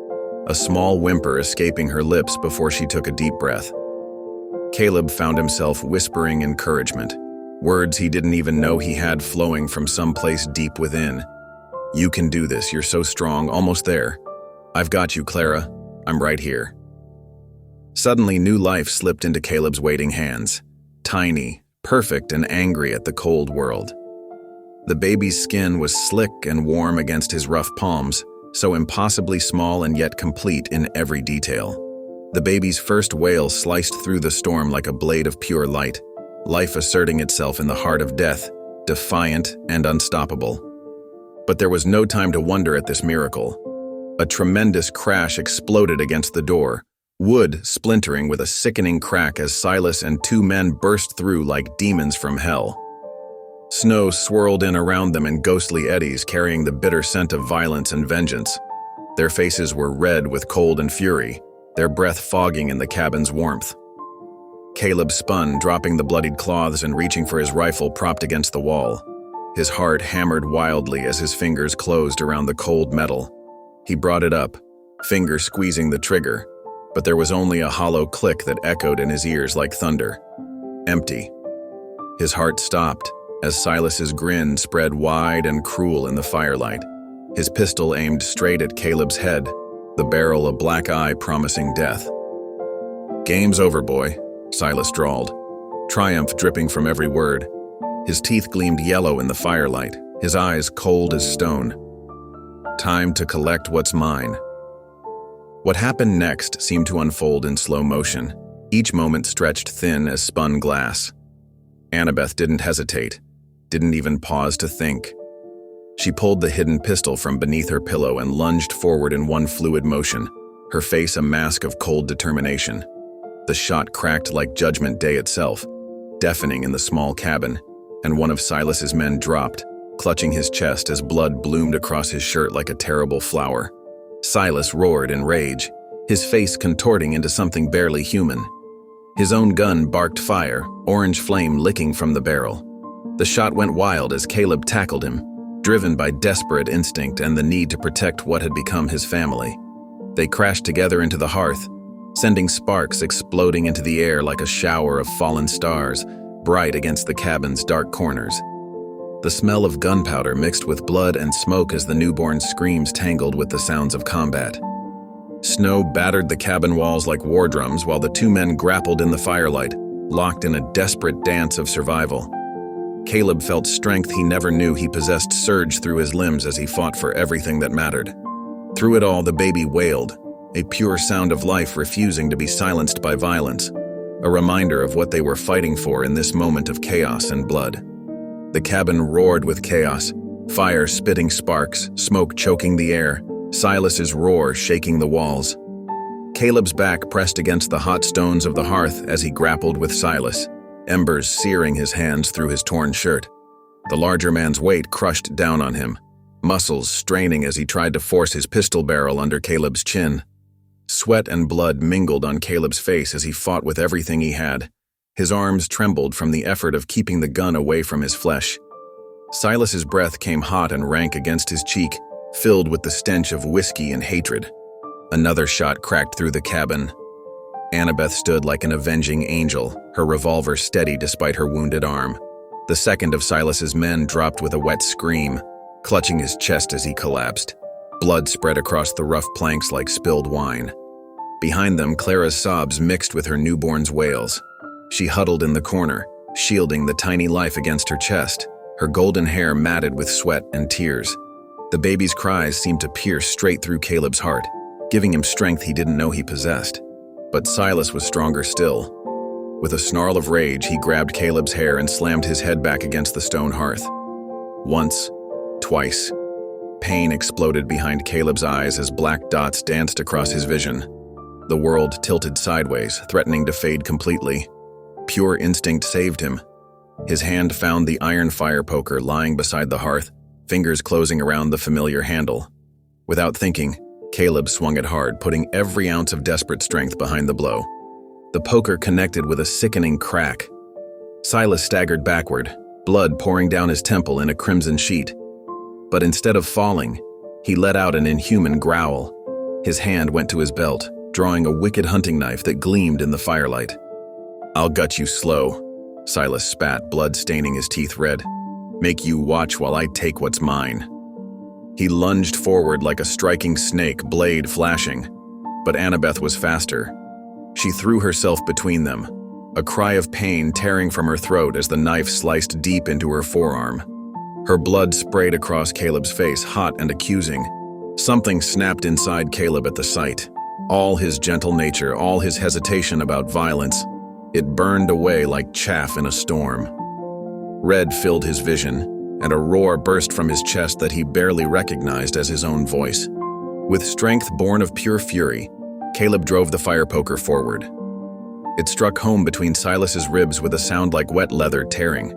a small whimper escaping her lips before she took a deep breath. Caleb found himself whispering encouragement, words he didn't even know he had flowing from someplace deep within. "You can do this, you're so strong, almost there. I've got you, Clara. I'm right here." Suddenly, new life slipped into Caleb's waiting hands, tiny, perfect, and angry at the cold world. The baby's skin was slick and warm against his rough palms, so impossibly small and yet complete in every detail. The baby's first wail sliced through the storm like a blade of pure light, life asserting itself in the heart of death, defiant and unstoppable. But there was no time to wonder at this miracle. A tremendous crash exploded against the door, wood splintering with a sickening crack as Silas and two men burst through like demons from hell. Snow swirled in around them in ghostly eddies, carrying the bitter scent of violence and vengeance. Their faces were red with cold and fury, their breath fogging in the cabin's warmth. Caleb spun, dropping the bloodied cloths and reaching for his rifle propped against the wall. His heart hammered wildly as his fingers closed around the cold metal. He brought it up, finger squeezing the trigger, but there was only a hollow click that echoed in his ears like thunder. Empty. His heart stopped as Silas's grin spread wide and cruel in the firelight, his pistol aimed straight at Caleb's head, the barrel a black eye promising death. "Game's over, boy," Silas drawled, triumph dripping from every word. His teeth gleamed yellow in the firelight, his eyes cold as stone. "Time to collect what's mine." What happened next seemed to unfold in slow motion, each moment stretched thin as spun glass. Annabeth didn't hesitate, didn't even pause to think. She pulled the hidden pistol from beneath her pillow and lunged forward in one fluid motion, her face a mask of cold determination. The shot cracked like Judgment Day itself, deafening in the small cabin, and one of Silas's men dropped, clutching his chest as blood bloomed across his shirt like a terrible flower. Silas roared in rage, his face contorting into something barely human. His own gun barked fire, orange flame licking from the barrel. The shot went wild as Caleb tackled him, driven by desperate instinct and the need to protect what had become his family. They crashed together into the hearth, sending sparks exploding into the air like a shower of fallen stars, bright against the cabin's dark corners. The smell of gunpowder mixed with blood and smoke as the newborn's screams tangled with the sounds of combat. Snow battered the cabin walls like war drums while the two men grappled in the firelight, locked in a desperate dance of survival. Caleb felt strength he never knew he possessed surge through his limbs as he fought for everything that mattered. Through it all, the baby wailed, a pure sound of life refusing to be silenced by violence, a reminder of what they were fighting for in this moment of chaos and blood. The cabin roared with chaos, fire spitting sparks, smoke choking the air, Silas's roar shaking the walls. Caleb's back pressed against the hot stones of the hearth as he grappled with Silas, embers searing his hands through his torn shirt. The larger man's weight crushed down on him, muscles straining as he tried to force his pistol barrel under Caleb's chin. Sweat and blood mingled on Caleb's face as he fought with everything he had. His arms trembled from the effort of keeping the gun away from his flesh. Silas's breath came hot and rank against his cheek, filled with the stench of whiskey and hatred. Another shot cracked through the cabin. Annabeth stood like an avenging angel, her revolver steady despite her wounded arm. The second of Silas's men dropped with a wet scream, clutching his chest as he collapsed. Blood spread across the rough planks like spilled wine. Behind them, Clara's sobs mixed with her newborn's wails. She huddled in the corner, shielding the tiny life against her chest, her golden hair matted with sweat and tears. The baby's cries seemed to pierce straight through Caleb's heart, giving him strength he didn't know he possessed. But Silas was stronger still. With a snarl of rage, he grabbed Caleb's hair and slammed his head back against the stone hearth. Once, twice. Pain exploded behind Caleb's eyes as black dots danced across his vision. The world tilted sideways, threatening to fade completely. Pure instinct saved him. His hand found the iron fire poker lying beside the hearth, fingers closing around the familiar handle. Without thinking, Caleb swung it hard, putting every ounce of desperate strength behind the blow. The poker connected with a sickening crack. Silas staggered backward, blood pouring down his temple in a crimson sheet. But instead of falling, he let out an inhuman growl. His hand went to his belt, drawing a wicked hunting knife that gleamed in the firelight. "I'll gut you slow," Silas spat, blood staining his teeth red. "Make you watch while I take what's mine." He lunged forward like a striking snake, blade flashing. But Annabeth was faster. She threw herself between them, a cry of pain tearing from her throat as the knife sliced deep into her forearm. Her blood sprayed across Caleb's face, hot and accusing. Something snapped inside Caleb at the sight. All his gentle nature, all his hesitation about violence, it burned away like chaff in a storm. Red filled his vision, and a roar burst from his chest that he barely recognized as his own voice. With strength born of pure fury, Caleb drove the fire poker forward. It struck home between Silas's ribs with a sound like wet leather tearing.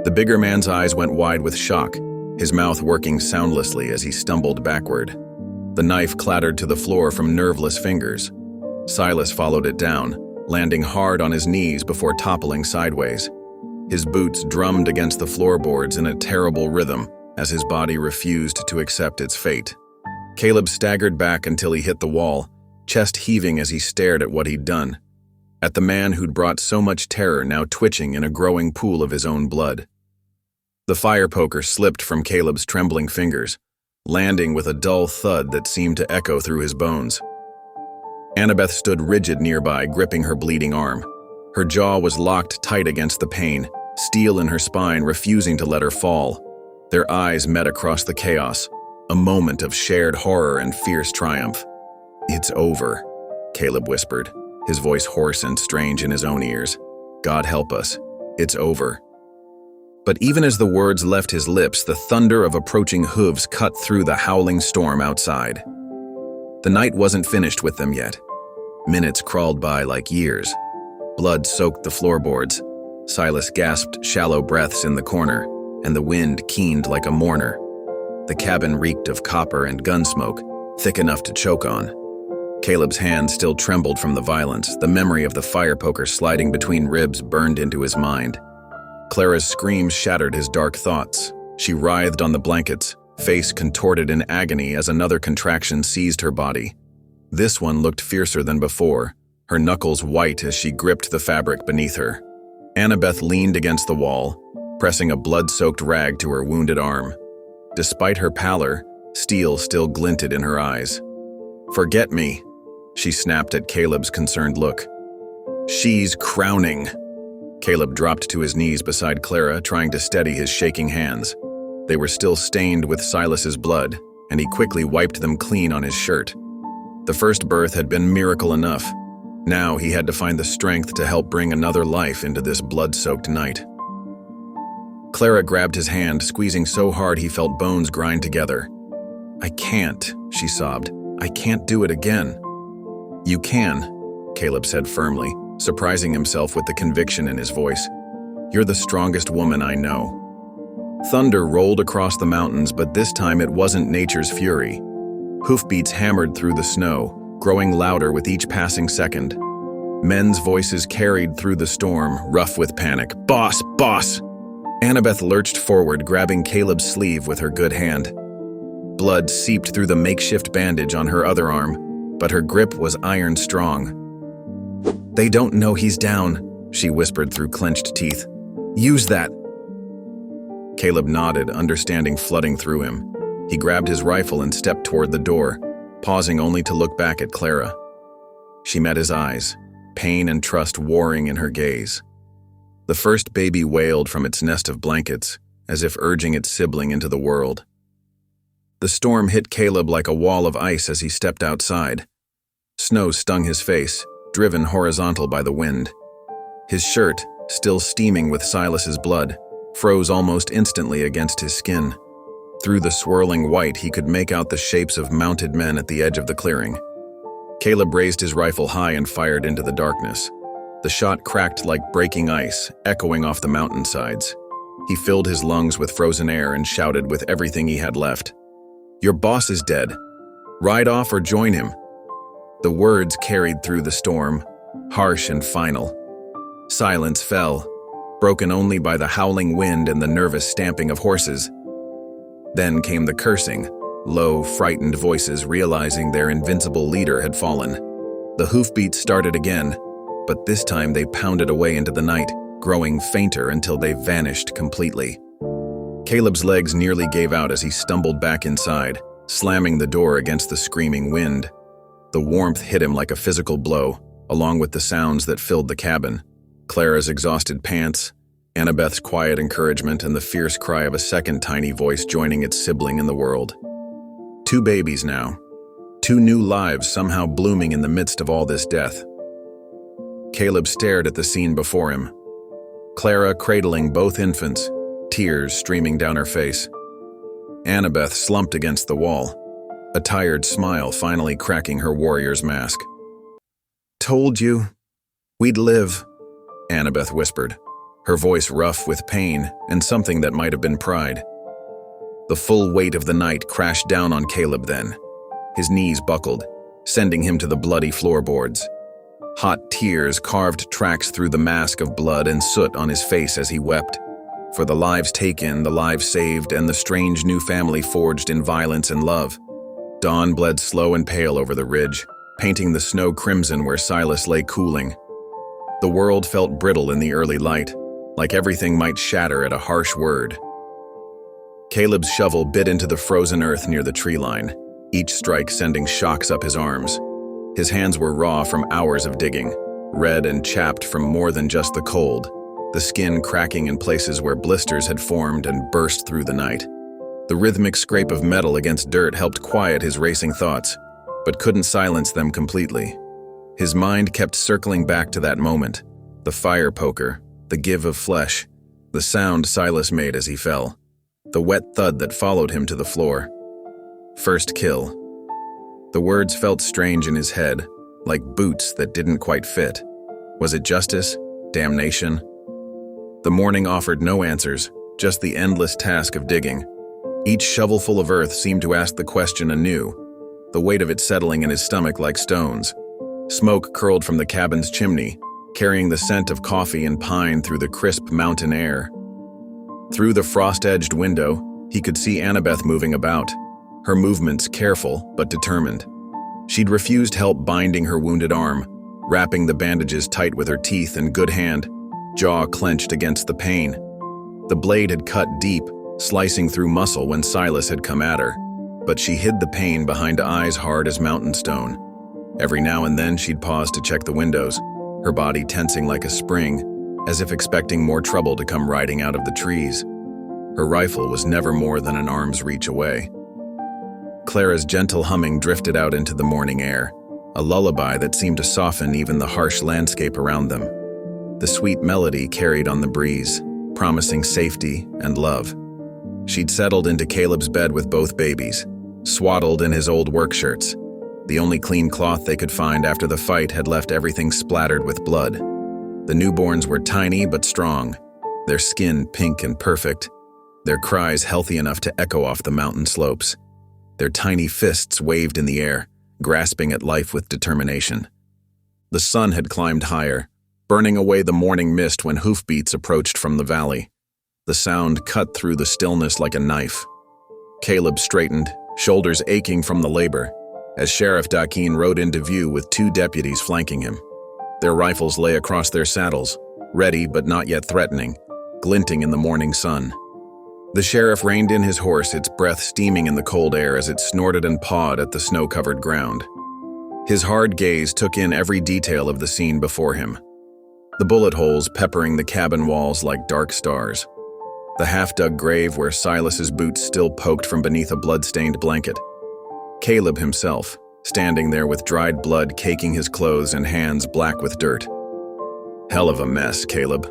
The bigger man's eyes went wide with shock, his mouth working soundlessly as he stumbled backward. The knife clattered to the floor from nerveless fingers. Silas followed it down, landing hard on his knees before toppling sideways. His boots drummed against the floorboards in a terrible rhythm as his body refused to accept its fate. Caleb staggered back until he hit the wall, chest heaving as he stared at what he'd done, at the man who'd brought so much terror now twitching in a growing pool of his own blood. The fire poker slipped from Caleb's trembling fingers, landing with a dull thud that seemed to echo through his bones. Annabeth stood rigid nearby, gripping her bleeding arm. Her jaw was locked tight against the pain, steel in her spine refusing to let her fall. Their eyes met across the chaos, a moment of shared horror and fierce triumph. "It's over," Caleb whispered, his voice hoarse and strange in his own ears. "God help us. It's over." But even as the words left his lips, the thunder of approaching hooves cut through the howling storm outside. The night wasn't finished with them yet. Minutes crawled by like years. Blood soaked the floorboards. Silas gasped shallow breaths in the corner, and the wind keened like a mourner. The cabin reeked of copper and gun smoke, thick enough to choke on. Caleb's hand still trembled from the violence. The memory of the fire poker sliding between ribs burned into his mind. Clara's screams shattered his dark thoughts. She writhed on the blankets, face contorted in agony as another contraction seized her body. This one looked fiercer than before, her knuckles white as she gripped the fabric beneath her. Annabeth leaned against the wall, pressing a blood-soaked rag to her wounded arm. Despite her pallor, steel still glinted in her eyes. "Forget me," she snapped at Caleb's concerned look. "She's crowning." Caleb dropped to his knees beside Clara, trying to steady his shaking hands. They were still stained with Silas's blood, and he quickly wiped them clean on his shirt. The first birth had been miracle enough. Now he had to find the strength to help bring another life into this blood-soaked night. Clara grabbed his hand, squeezing so hard he felt bones grind together. "I can't," she sobbed. "I can't do it again." "You can," Caleb said firmly, surprising himself with the conviction in his voice. "You're the strongest woman I know." Thunder rolled across the mountains, but this time it wasn't nature's fury. Hoofbeats hammered through the snow, growing louder with each passing second. Men's voices carried through the storm, rough with panic. "Boss! Boss!" Annabeth lurched forward, grabbing Caleb's sleeve with her good hand. Blood seeped through the makeshift bandage on her other arm, but her grip was iron strong. "They don't know he's down," she whispered through clenched teeth. "Use that." Caleb nodded, understanding flooding through him. He grabbed his rifle and stepped toward the door, pausing only to look back at Clara. She met his eyes, pain and trust warring in her gaze. The first baby wailed from its nest of blankets, as if urging its sibling into the world. The storm hit Caleb like a wall of ice as he stepped outside. Snow stung his face, driven horizontal by the wind. His shirt, still steaming with Silas's blood, froze almost instantly against his skin. Through the swirling white, he could make out the shapes of mounted men at the edge of the clearing. Caleb raised his rifle high and fired into the darkness. The shot cracked like breaking ice, echoing off the mountainsides. He filled his lungs with frozen air and shouted with everything he had left. "Your boss is dead. Ride off or join him." The words carried through the storm, harsh and final. Silence fell, broken only by the howling wind and the nervous stamping of horses. Then came the cursing, low, frightened voices realizing their invincible leader had fallen. The hoofbeats started again, but this time they pounded away into the night, growing fainter until they vanished completely. Caleb's legs nearly gave out as he stumbled back inside, slamming the door against the screaming wind. The warmth hit him like a physical blow, along with the sounds that filled the cabin. Clara's exhausted pants, Annabeth's quiet encouragement, and the fierce cry of a second tiny voice joining its sibling in the world. 2 babies now. 2 new lives somehow blooming in the midst of all this death. Caleb stared at the scene before him. Clara cradling both infants, tears streaming down her face. Annabeth slumped against the wall, a tired smile finally cracking her warrior's mask. "Told you we'd live," Annabeth whispered, her voice rough with pain and something that might have been pride. The full weight of the night crashed down on Caleb then. His knees buckled, sending him to the bloody floorboards. Hot tears carved tracks through the mask of blood and soot on his face as he wept. For the lives taken, the lives saved, and the strange new family forged in violence and love. Dawn bled slow and pale over the ridge, painting the snow crimson where Silas lay cooling. The world felt brittle in the early light, like everything might shatter at a harsh word. Caleb's shovel bit into the frozen earth near the tree line, each strike sending shocks up his arms. His hands were raw from hours of digging, red and chapped from more than just the cold, the skin cracking in places where blisters had formed and burst through the night. The rhythmic scrape of metal against dirt helped quiet his racing thoughts, but couldn't silence them completely. His mind kept circling back to that moment, the fire poker, the give of flesh, the sound Silas made as he fell, the wet thud that followed him to the floor. First kill. The words felt strange in his head, like boots that didn't quite fit. Was it justice? Damnation? The morning offered no answers, just the endless task of digging. Each shovelful of earth seemed to ask the question anew, the weight of it settling in his stomach like stones. Smoke curled from the cabin's chimney, carrying the scent of coffee and pine through the crisp mountain air. Through the frost-edged window, he could see Annabeth moving about, her movements careful but determined. She'd refused help binding her wounded arm, wrapping the bandages tight with her teeth and good hand, jaw clenched against the pain. The blade had cut deep, slicing through muscle when Silas had come at her, but she hid the pain behind eyes hard as mountain stone. Every now and then she'd pause to check the windows, her body tensing like a spring, as if expecting more trouble to come riding out of the trees. Her rifle was never more than an arm's reach away. Clara's gentle humming drifted out into the morning air, a lullaby that seemed to soften even the harsh landscape around them. The sweet melody carried on the breeze, promising safety and love. She'd settled into Caleb's bed with both babies, swaddled in his old work shirts. The only clean cloth they could find after the fight had left everything splattered with blood. The newborns were tiny but strong, their skin pink and perfect, their cries healthy enough to echo off the mountain slopes. Their tiny fists waved in the air, grasping at life with determination. The sun had climbed higher, burning away the morning mist when hoofbeats approached from the valley. The sound cut through the stillness like a knife. Caleb straightened, shoulders aching from the labor, as Sheriff Dakin rode into view with 2 deputies flanking him. Their rifles lay across their saddles, ready but not yet threatening, glinting in the morning sun. The sheriff reined in his horse, its breath steaming in the cold air as it snorted and pawed at the snow-covered ground. His hard gaze took in every detail of the scene before him. The bullet holes peppering the cabin walls like dark stars. The half-dug grave where Silas's boots still poked from beneath a blood-stained blanket. Caleb himself, standing there with dried blood caking his clothes and hands black with dirt. Hell of a mess, Caleb.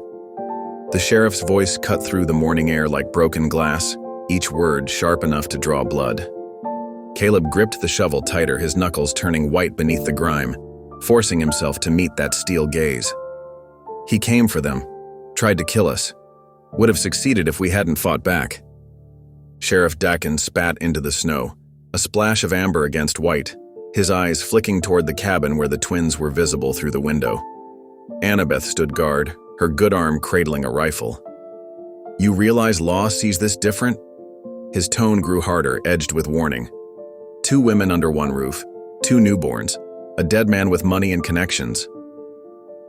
The sheriff's voice cut through the morning air like broken glass, each word sharp enough to draw blood. Caleb gripped the shovel tighter, his knuckles turning white beneath the grime, forcing himself to meet that steel gaze. He came for them, tried to kill us. Would have succeeded if we hadn't fought back. Sheriff Dakin spat into the snow, a splash of amber against white, his eyes flicking toward the cabin where the twins were visible through the window. Annabeth stood guard, her good arm cradling a rifle. You realize Law sees this different? His tone grew harder, edged with warning. 2 women under one roof, 2 newborns, a dead man with money and connections.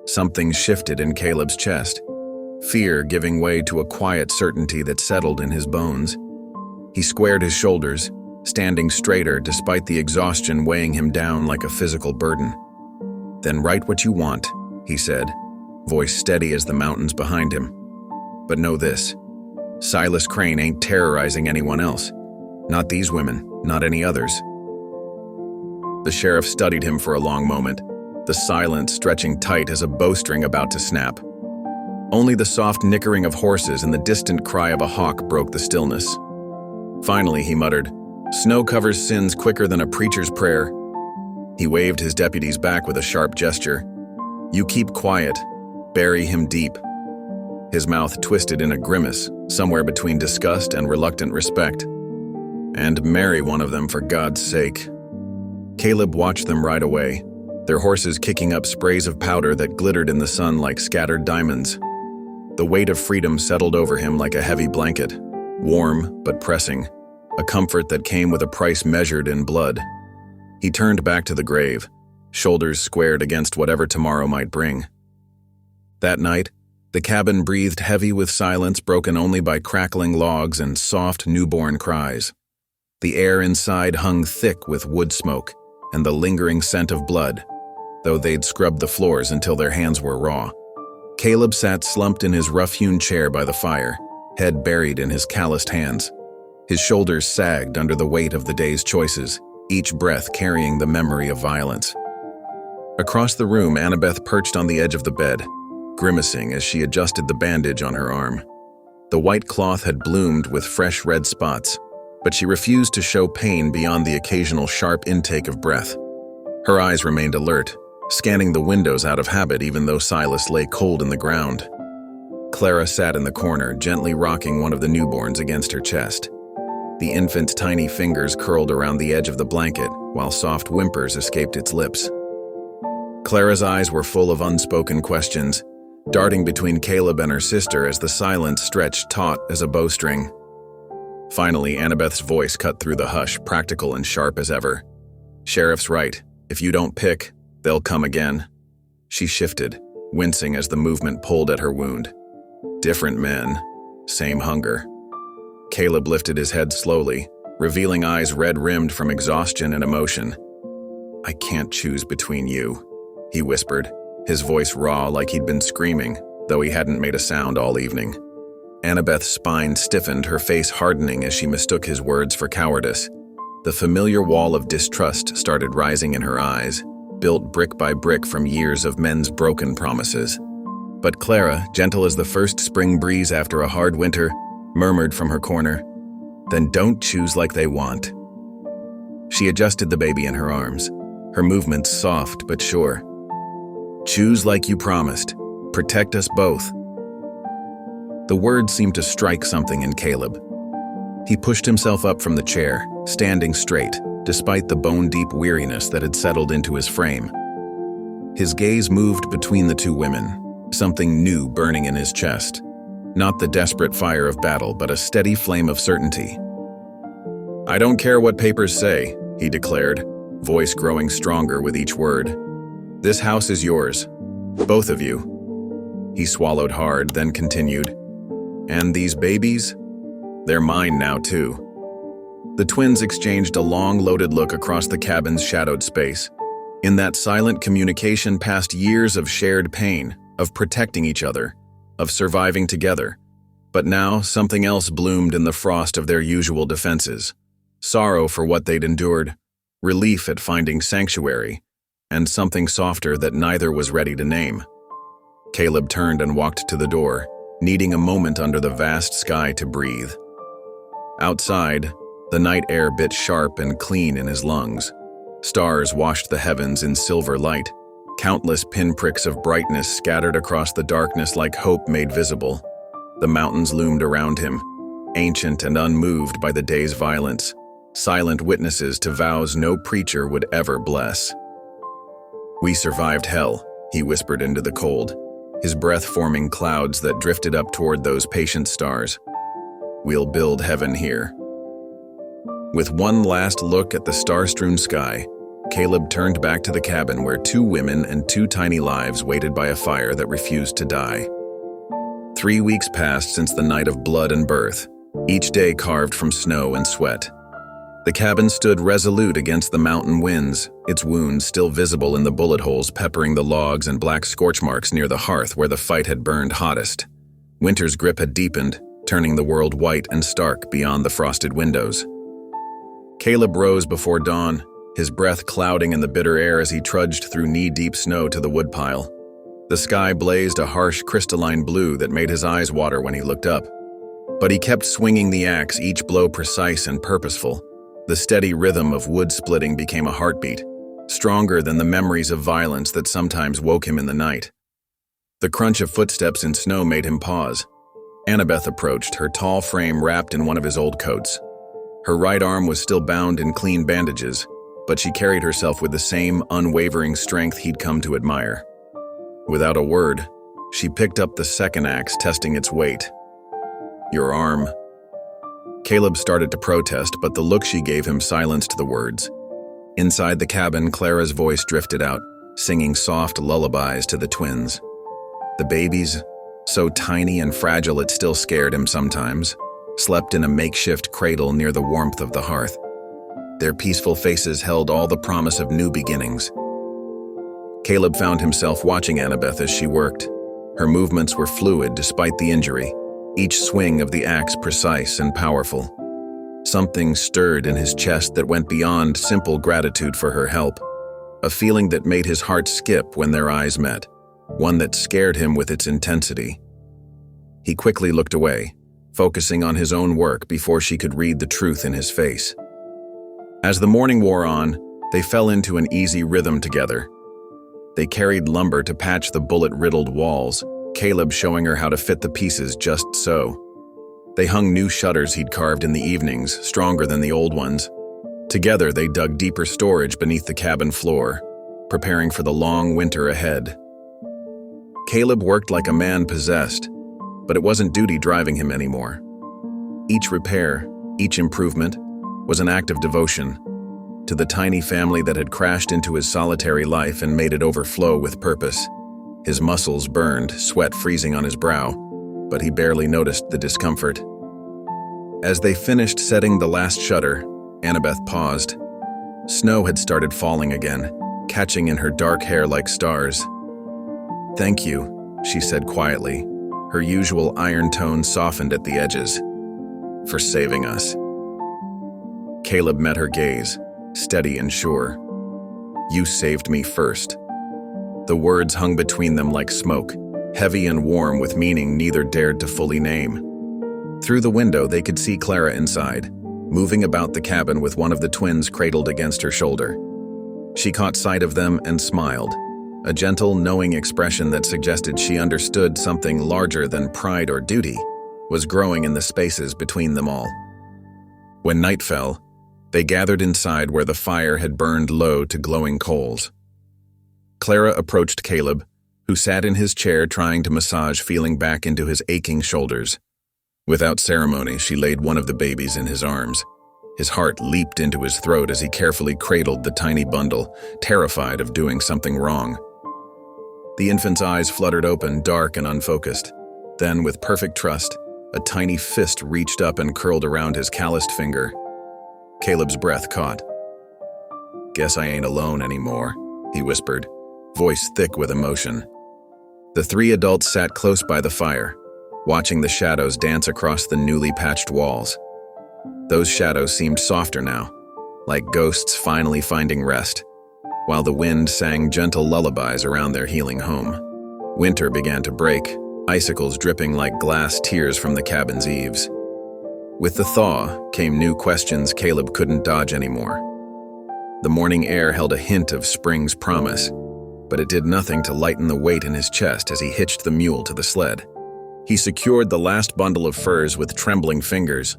Something shifted in Caleb's chest, fear giving way to a quiet certainty that settled in his bones. He squared his shoulders, standing straighter despite the exhaustion weighing him down like a physical burden. Then write what you want, he said, voice steady as the mountains behind him. But know this, Silas Crane ain't terrorizing anyone else. Not these women, not any others. The sheriff studied him for a long moment, the silence stretching tight as a bowstring about to snap. Only the soft nickering of horses and the distant cry of a hawk broke the stillness. Finally, he muttered, "Snow covers sins quicker than a preacher's prayer." He waved his deputies back with a sharp gesture. "You keep quiet. Bury him deep." His mouth twisted in a grimace, somewhere between disgust and reluctant respect. "And marry one of them, for God's sake." Caleb watched them ride away, their horses kicking up sprays of powder that glittered in the sun like scattered diamonds. The weight of freedom settled over him like a heavy blanket, warm but pressing, a comfort that came with a price measured in blood. He turned back to the grave, shoulders squared against whatever tomorrow might bring. That night, the cabin breathed heavy with silence broken only by crackling logs and soft newborn cries. The air inside hung thick with wood smoke and the lingering scent of blood, though they'd scrubbed the floors until their hands were raw. Caleb sat slumped in his rough-hewn chair by the fire, head buried in his calloused hands. His shoulders sagged under the weight of the day's choices, each breath carrying the memory of violence. Across the room, Annabeth perched on the edge of the bed, grimacing as she adjusted the bandage on her arm. The white cloth had bloomed with fresh red spots, but she refused to show pain beyond the occasional sharp intake of breath. Her eyes remained alert, scanning the windows out of habit even though Silas lay cold in the ground. Clara sat in the corner, gently rocking one of the newborns against her chest. The infant's tiny fingers curled around the edge of the blanket, while soft whimpers escaped its lips. Clara's eyes were full of unspoken questions, darting between Caleb and her sister as the silence stretched taut as a bowstring. Finally, Annabeth's voice cut through the hush, practical and sharp as ever. "Sheriff's right. If you don't pick, they'll come again." She shifted, wincing as the movement pulled at her wound. Different men, same hunger. Caleb lifted his head slowly, revealing eyes red-rimmed from exhaustion and emotion. "I can't choose between you," he whispered, his voice raw like he'd been screaming, though he hadn't made a sound all evening. Annabeth's spine stiffened, her face hardening as she mistook his words for cowardice. The familiar wall of distrust started rising in her eyes, built brick by brick from years of men's broken promises. But Clara, gentle as the first spring breeze after a hard winter, murmured from her corner, "Then don't choose like they want." She adjusted the baby in her arms, her movements soft but sure. "Choose like you promised. Protect us both." The words seemed to strike something in Caleb. He pushed himself up from the chair, standing straight, despite the bone-deep weariness that had settled into his frame. His gaze moved between the two women, something new burning in his chest. Not the desperate fire of battle, but a steady flame of certainty. "I don't care what papers say," he declared, voice growing stronger with each word. "This house is yours. Both of you." He swallowed hard, then continued, "And these babies? They're mine now, too." The twins exchanged a long, loaded look across the cabin's shadowed space. In that silent communication past years of shared pain, of protecting each other, of surviving together. But now, something else bloomed in the frost of their usual defenses. Sorrow for what they'd endured, relief at finding sanctuary, and something softer that neither was ready to name. Caleb turned and walked to the door, needing a moment under the vast sky to breathe. Outside, the night air bit sharp and clean in his lungs. Stars washed the heavens in silver light, countless pinpricks of brightness scattered across the darkness like hope made visible. The mountains loomed around him, ancient and unmoved by the day's violence, silent witnesses to vows no preacher would ever bless. "We survived hell," he whispered into the cold, his breath forming clouds that drifted up toward those patient stars. "We'll build heaven here." With one last look at the star-strewn sky, Caleb turned back to the cabin where two women and two tiny lives waited by a fire that refused to die. 3 weeks passed since the night of blood and birth, each day carved from snow and sweat. The cabin stood resolute against the mountain winds, its wounds still visible in the bullet holes peppering the logs and black scorch marks near the hearth where the fight had burned hottest. Winter's grip had deepened, turning the world white and stark beyond the frosted windows. Caleb rose before dawn, his breath clouding in the bitter air as he trudged through knee-deep snow to the woodpile. The sky blazed a harsh crystalline blue that made his eyes water when he looked up. But he kept swinging the axe, each blow precise and purposeful. The steady rhythm of wood splitting became a heartbeat, stronger than the memories of violence that sometimes woke him in the night. The crunch of footsteps in snow made him pause. Annabeth approached, her tall frame wrapped in one of his old coats. Her right arm was still bound in clean bandages, but she carried herself with the same unwavering strength he'd come to admire. Without a word, she picked up the second axe, testing its weight. "Your arm." Caleb started to protest, but the look she gave him silenced the words. Inside the cabin, Clara's voice drifted out, singing soft lullabies to the twins. The babies, so tiny and fragile it still scared him sometimes, slept in a makeshift cradle near the warmth of the hearth. Their peaceful faces held all the promise of new beginnings. Caleb found himself watching Annabeth as she worked. Her movements were fluid despite the injury, each swing of the axe precise and powerful. Something stirred in his chest that went beyond simple gratitude for her help, a feeling that made his heart skip when their eyes met, one that scared him with its intensity. He quickly looked away, focusing on his own work before she could read the truth in his face. As the morning wore on, they fell into an easy rhythm together. They carried lumber to patch the bullet-riddled walls, Caleb showing her how to fit the pieces just so. They hung new shutters he'd carved in the evenings, stronger than the old ones. Together, they dug deeper storage beneath the cabin floor, preparing for the long winter ahead. Caleb worked like a man possessed, but it wasn't duty driving him anymore. Each repair, each improvement, was an act of devotion to the tiny family that had crashed into his solitary life and made it overflow with purpose. His muscles burned, sweat freezing on his brow, but he barely noticed the discomfort. As they finished setting the last shutter, Annabeth paused. Snow had started falling again, catching in her dark hair like stars. "Thank you," she said quietly. Her usual iron tone softened at the edges. "For saving us." Caleb met her gaze, steady and sure. "You saved me first." The words hung between them like smoke, heavy and warm with meaning neither dared to fully name. Through the window, they could see Clara inside, moving about the cabin with one of the twins cradled against her shoulder. She caught sight of them and smiled, a gentle, knowing expression that suggested she understood something larger than pride or duty was growing in the spaces between them all. When night fell, they gathered inside where the fire had burned low to glowing coals. Clara approached Caleb, who sat in his chair trying to massage feeling back into his aching shoulders. Without ceremony, she laid one of the babies in his arms. His heart leaped into his throat as he carefully cradled the tiny bundle, terrified of doing something wrong. The infant's eyes fluttered open, dark and unfocused. Then, with perfect trust, a tiny fist reached up and curled around his calloused finger. Caleb's breath caught. "Guess I ain't alone anymore," he whispered, voice thick with emotion. The three adults sat close by the fire, watching the shadows dance across the newly patched walls. Those shadows seemed softer now, like ghosts finally finding rest, while the wind sang gentle lullabies around their healing home. Winter began to break, icicles dripping like glass tears from the cabin's eaves. With the thaw came new questions Caleb couldn't dodge anymore. The morning air held a hint of spring's promise, but it did nothing to lighten the weight in his chest as he hitched the mule to the sled. He secured the last bundle of furs with trembling fingers.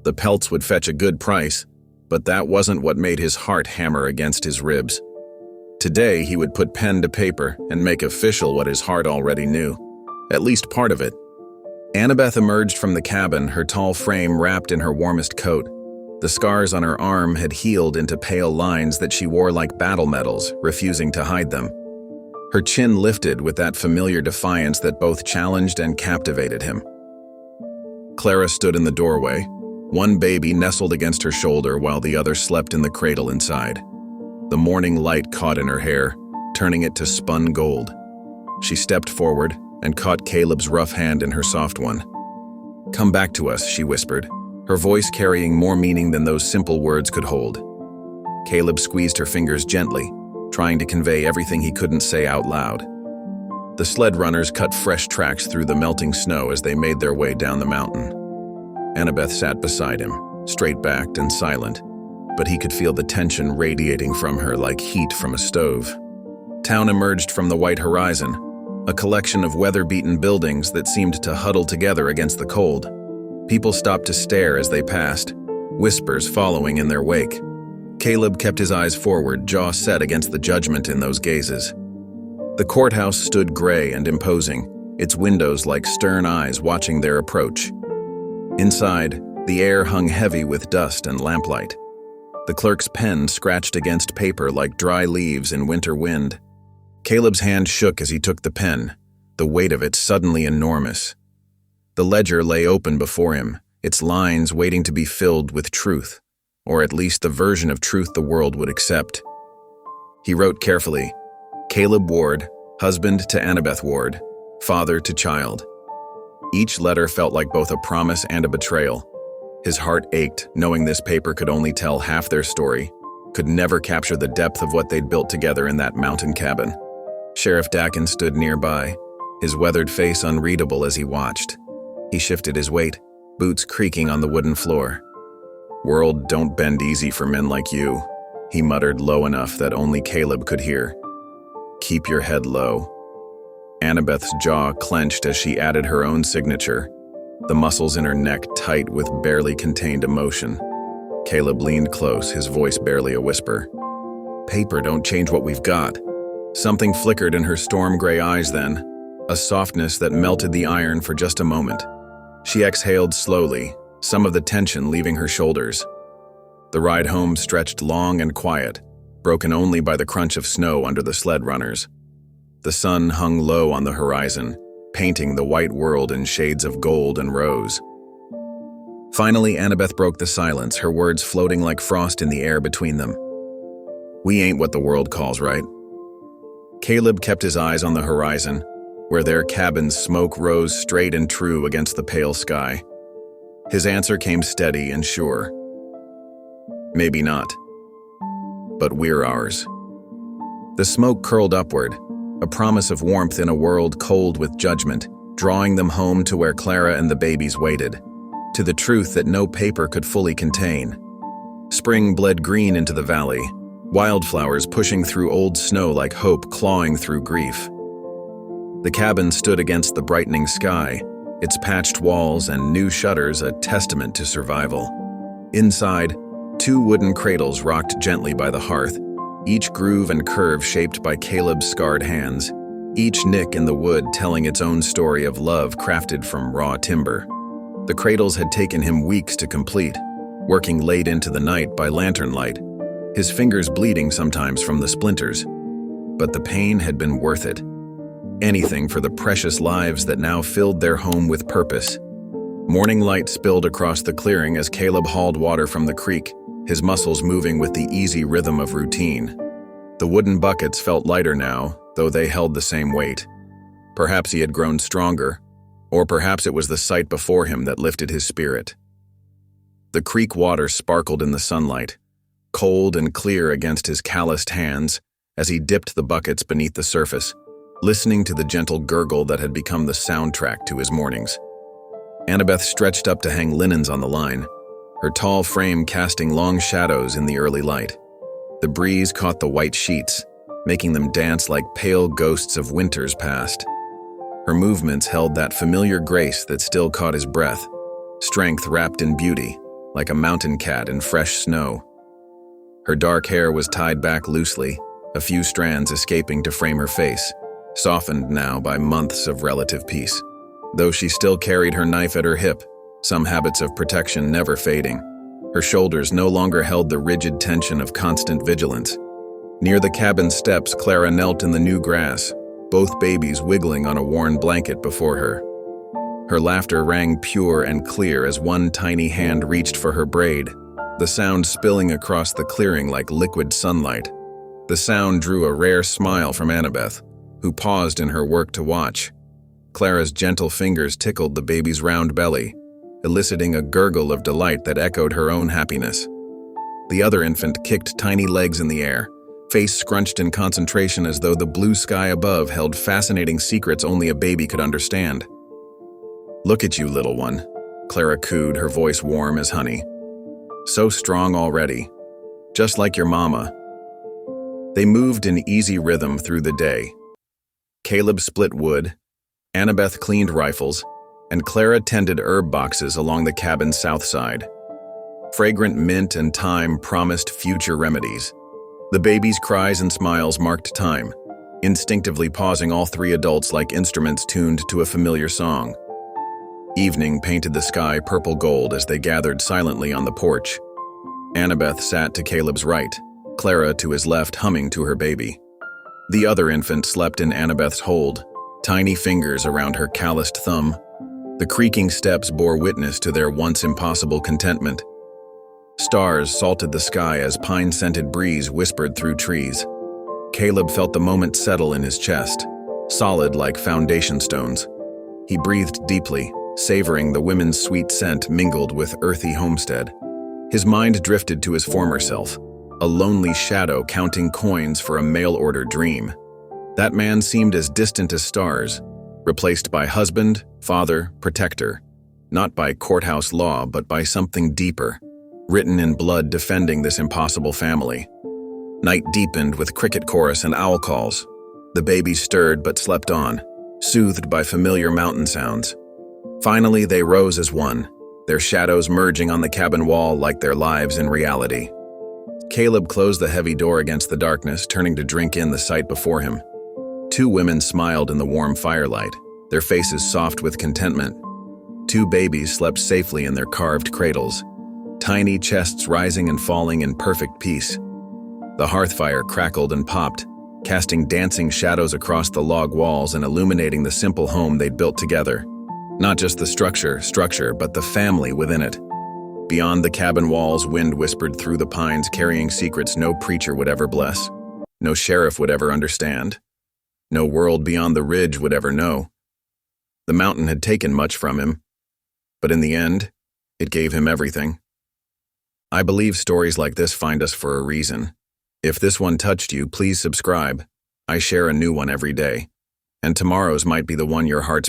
The pelts would fetch a good price, but that wasn't what made his heart hammer against his ribs. Today, he would put pen to paper and make official what his heart already knew, at least part of it. Annabeth emerged from the cabin, her tall frame wrapped in her warmest coat. The scars on her arm had healed into pale lines that she wore like battle medals, refusing to hide them. Her chin lifted with that familiar defiance that both challenged and captivated him. Clara stood in the doorway, one baby nestled against her shoulder while the other slept in the cradle inside. The morning light caught in her hair, turning it to spun gold. She stepped forward and caught Caleb's rough hand in her soft one. "Come back to us," she whispered, her voice carrying more meaning than those simple words could hold. Caleb squeezed her fingers gently, trying to convey everything he couldn't say out loud. The sled runners cut fresh tracks through the melting snow as they made their way down the mountain. Annabeth sat beside him, straight-backed and silent, but he could feel the tension radiating from her like heat from a stove. Town emerged from the white horizon, a collection of weather-beaten buildings that seemed to huddle together against the cold. People stopped to stare as they passed, whispers following in their wake. Caleb kept his eyes forward, jaw set against the judgment in those gazes. The courthouse stood gray and imposing, its windows like stern eyes watching their approach. Inside, the air hung heavy with dust and lamplight. The clerk's pen scratched against paper like dry leaves in winter wind. Caleb's hand shook as he took the pen, the weight of it suddenly enormous. The ledger lay open before him, its lines waiting to be filled with truth, or at least the version of truth the world would accept. He wrote carefully, Caleb Ward, husband to Annabeth Ward, father to child. Each letter felt like both a promise and a betrayal. His heart ached, knowing this paper could only tell half their story, could never capture the depth of what they'd built together in that mountain cabin. Sheriff Dakin stood nearby, his weathered face unreadable as he watched. He shifted his weight, boots creaking on the wooden floor. "World don't bend easy for men like you," he muttered low enough that only Caleb could hear. keep your head low." Annabeth's jaw clenched as she added her own signature, the muscles in her neck tight with barely contained emotion. Caleb leaned close, his voice barely a whisper. "Paper don't change what we've got." Something flickered in her storm-gray eyes then, a softness that melted the iron for just a moment. She exhaled slowly, some of the tension leaving her shoulders. The ride home stretched long and quiet, broken only by the crunch of snow under the sled runners. The sun hung low on the horizon, painting the white world in shades of gold and rose. Finally, Annabeth broke the silence, her words floating like frost in the air between them. "We ain't what the world calls right." Caleb kept his eyes on the horizon, where their cabin's smoke rose straight and true against the pale sky. His answer came steady and sure. "Maybe not. But we're ours." The smoke curled upward, a promise of warmth in a world cold with judgment, drawing them home to where Clara and the babies waited, to the truth that no paper could fully contain. Spring bled green into the valley, wildflowers pushing through old snow like hope clawing through grief. The cabin stood against the brightening sky, its patched walls and new shutters a testament to survival. Inside, 2 wooden cradles rocked gently by the hearth, each groove and curve shaped by Caleb's scarred hands, each nick in the wood telling its own story of love crafted from raw timber. The cradles had taken him weeks to complete, working late into the night by lantern light, his fingers bleeding sometimes from the splinters. But the pain had been worth it. Anything for the precious lives that now filled their home with purpose. Morning light spilled across the clearing as Caleb hauled water from the creek, his muscles moving with the easy rhythm of routine. The wooden buckets felt lighter now, though they held the same weight. Perhaps he had grown stronger, or perhaps it was the sight before him that lifted his spirit. The creek water sparkled in the sunlight, cold and clear against his calloused hands as he dipped the buckets beneath the surface, listening to the gentle gurgle that had become the soundtrack to his mornings. Annabeth stretched up to hang linens on the line, her tall frame casting long shadows in the early light. The breeze caught the white sheets, making them dance like pale ghosts of winters past. Her movements held that familiar grace that still caught his breath, strength wrapped in beauty, like a mountain cat in fresh snow. Her dark hair was tied back loosely, a few strands escaping to frame her face, softened now by months of relative peace. Though she still carried her knife at her hip, some habits of protection never fading. Her shoulders no longer held the rigid tension of constant vigilance. Near the cabin steps, Clara knelt in the new grass, both babies wiggling on a worn blanket before her. Her laughter rang pure and clear as one tiny hand reached for her braid, the sound spilling across the clearing like liquid sunlight. The sound drew a rare smile from Annabeth, who paused in her work to watch. Clara's gentle fingers tickled the baby's round belly, eliciting a gurgle of delight that echoed her own happiness. The other infant kicked tiny legs in the air, face scrunched in concentration as though the blue sky above held fascinating secrets only a baby could understand. "Look at you, little one," Clara cooed, her voice warm as honey. "So strong already, just like your mama." They moved in easy rhythm through the day. Caleb split wood, Annabeth cleaned rifles, and Clara tended herb boxes along the cabin's south side. Fragrant mint and thyme promised future remedies. The baby's cries and smiles marked time, instinctively pausing all 3 adults like instruments tuned to a familiar song. Evening painted the sky purple gold as they gathered silently on the porch. Annabeth sat to Caleb's right, Clara to his left, humming to her baby. The other infant slept in Annabeth's hold, tiny fingers around her calloused thumb. The creaking steps bore witness to their once impossible contentment. Stars salted the sky as pine-scented breeze whispered through trees. Caleb felt the moment settle in his chest, solid like foundation stones. He breathed deeply, savoring the women's sweet scent mingled with earthy homestead. His mind drifted to his former self, a lonely shadow counting coins for a mail-order dream. That man seemed as distant as stars, replaced by husband, father, protector, not by courthouse law but by something deeper, written in blood defending this impossible family. Night deepened with cricket chorus and owl calls. The baby stirred but slept on, soothed by familiar mountain sounds. Finally, they rose as one, their shadows merging on the cabin wall like their lives in reality. Caleb closed the heavy door against the darkness, turning to drink in the sight before him. Two women smiled in the warm firelight, their faces soft with contentment. Two babies slept safely in their carved cradles, tiny chests rising and falling in perfect peace. The hearth fire crackled and popped, casting dancing shadows across the log walls and illuminating the simple home they'd built together. Not just the structure, but the family within it. Beyond the cabin walls, wind whispered through the pines, carrying secrets no preacher would ever bless, no sheriff would ever understand, no world beyond the ridge would ever know. The mountain had taken much from him, but in the end, it gave him everything. I believe stories like this find us for a reason. If this one touched you, please subscribe. I share a new one every day, and tomorrow's might be the one your heart's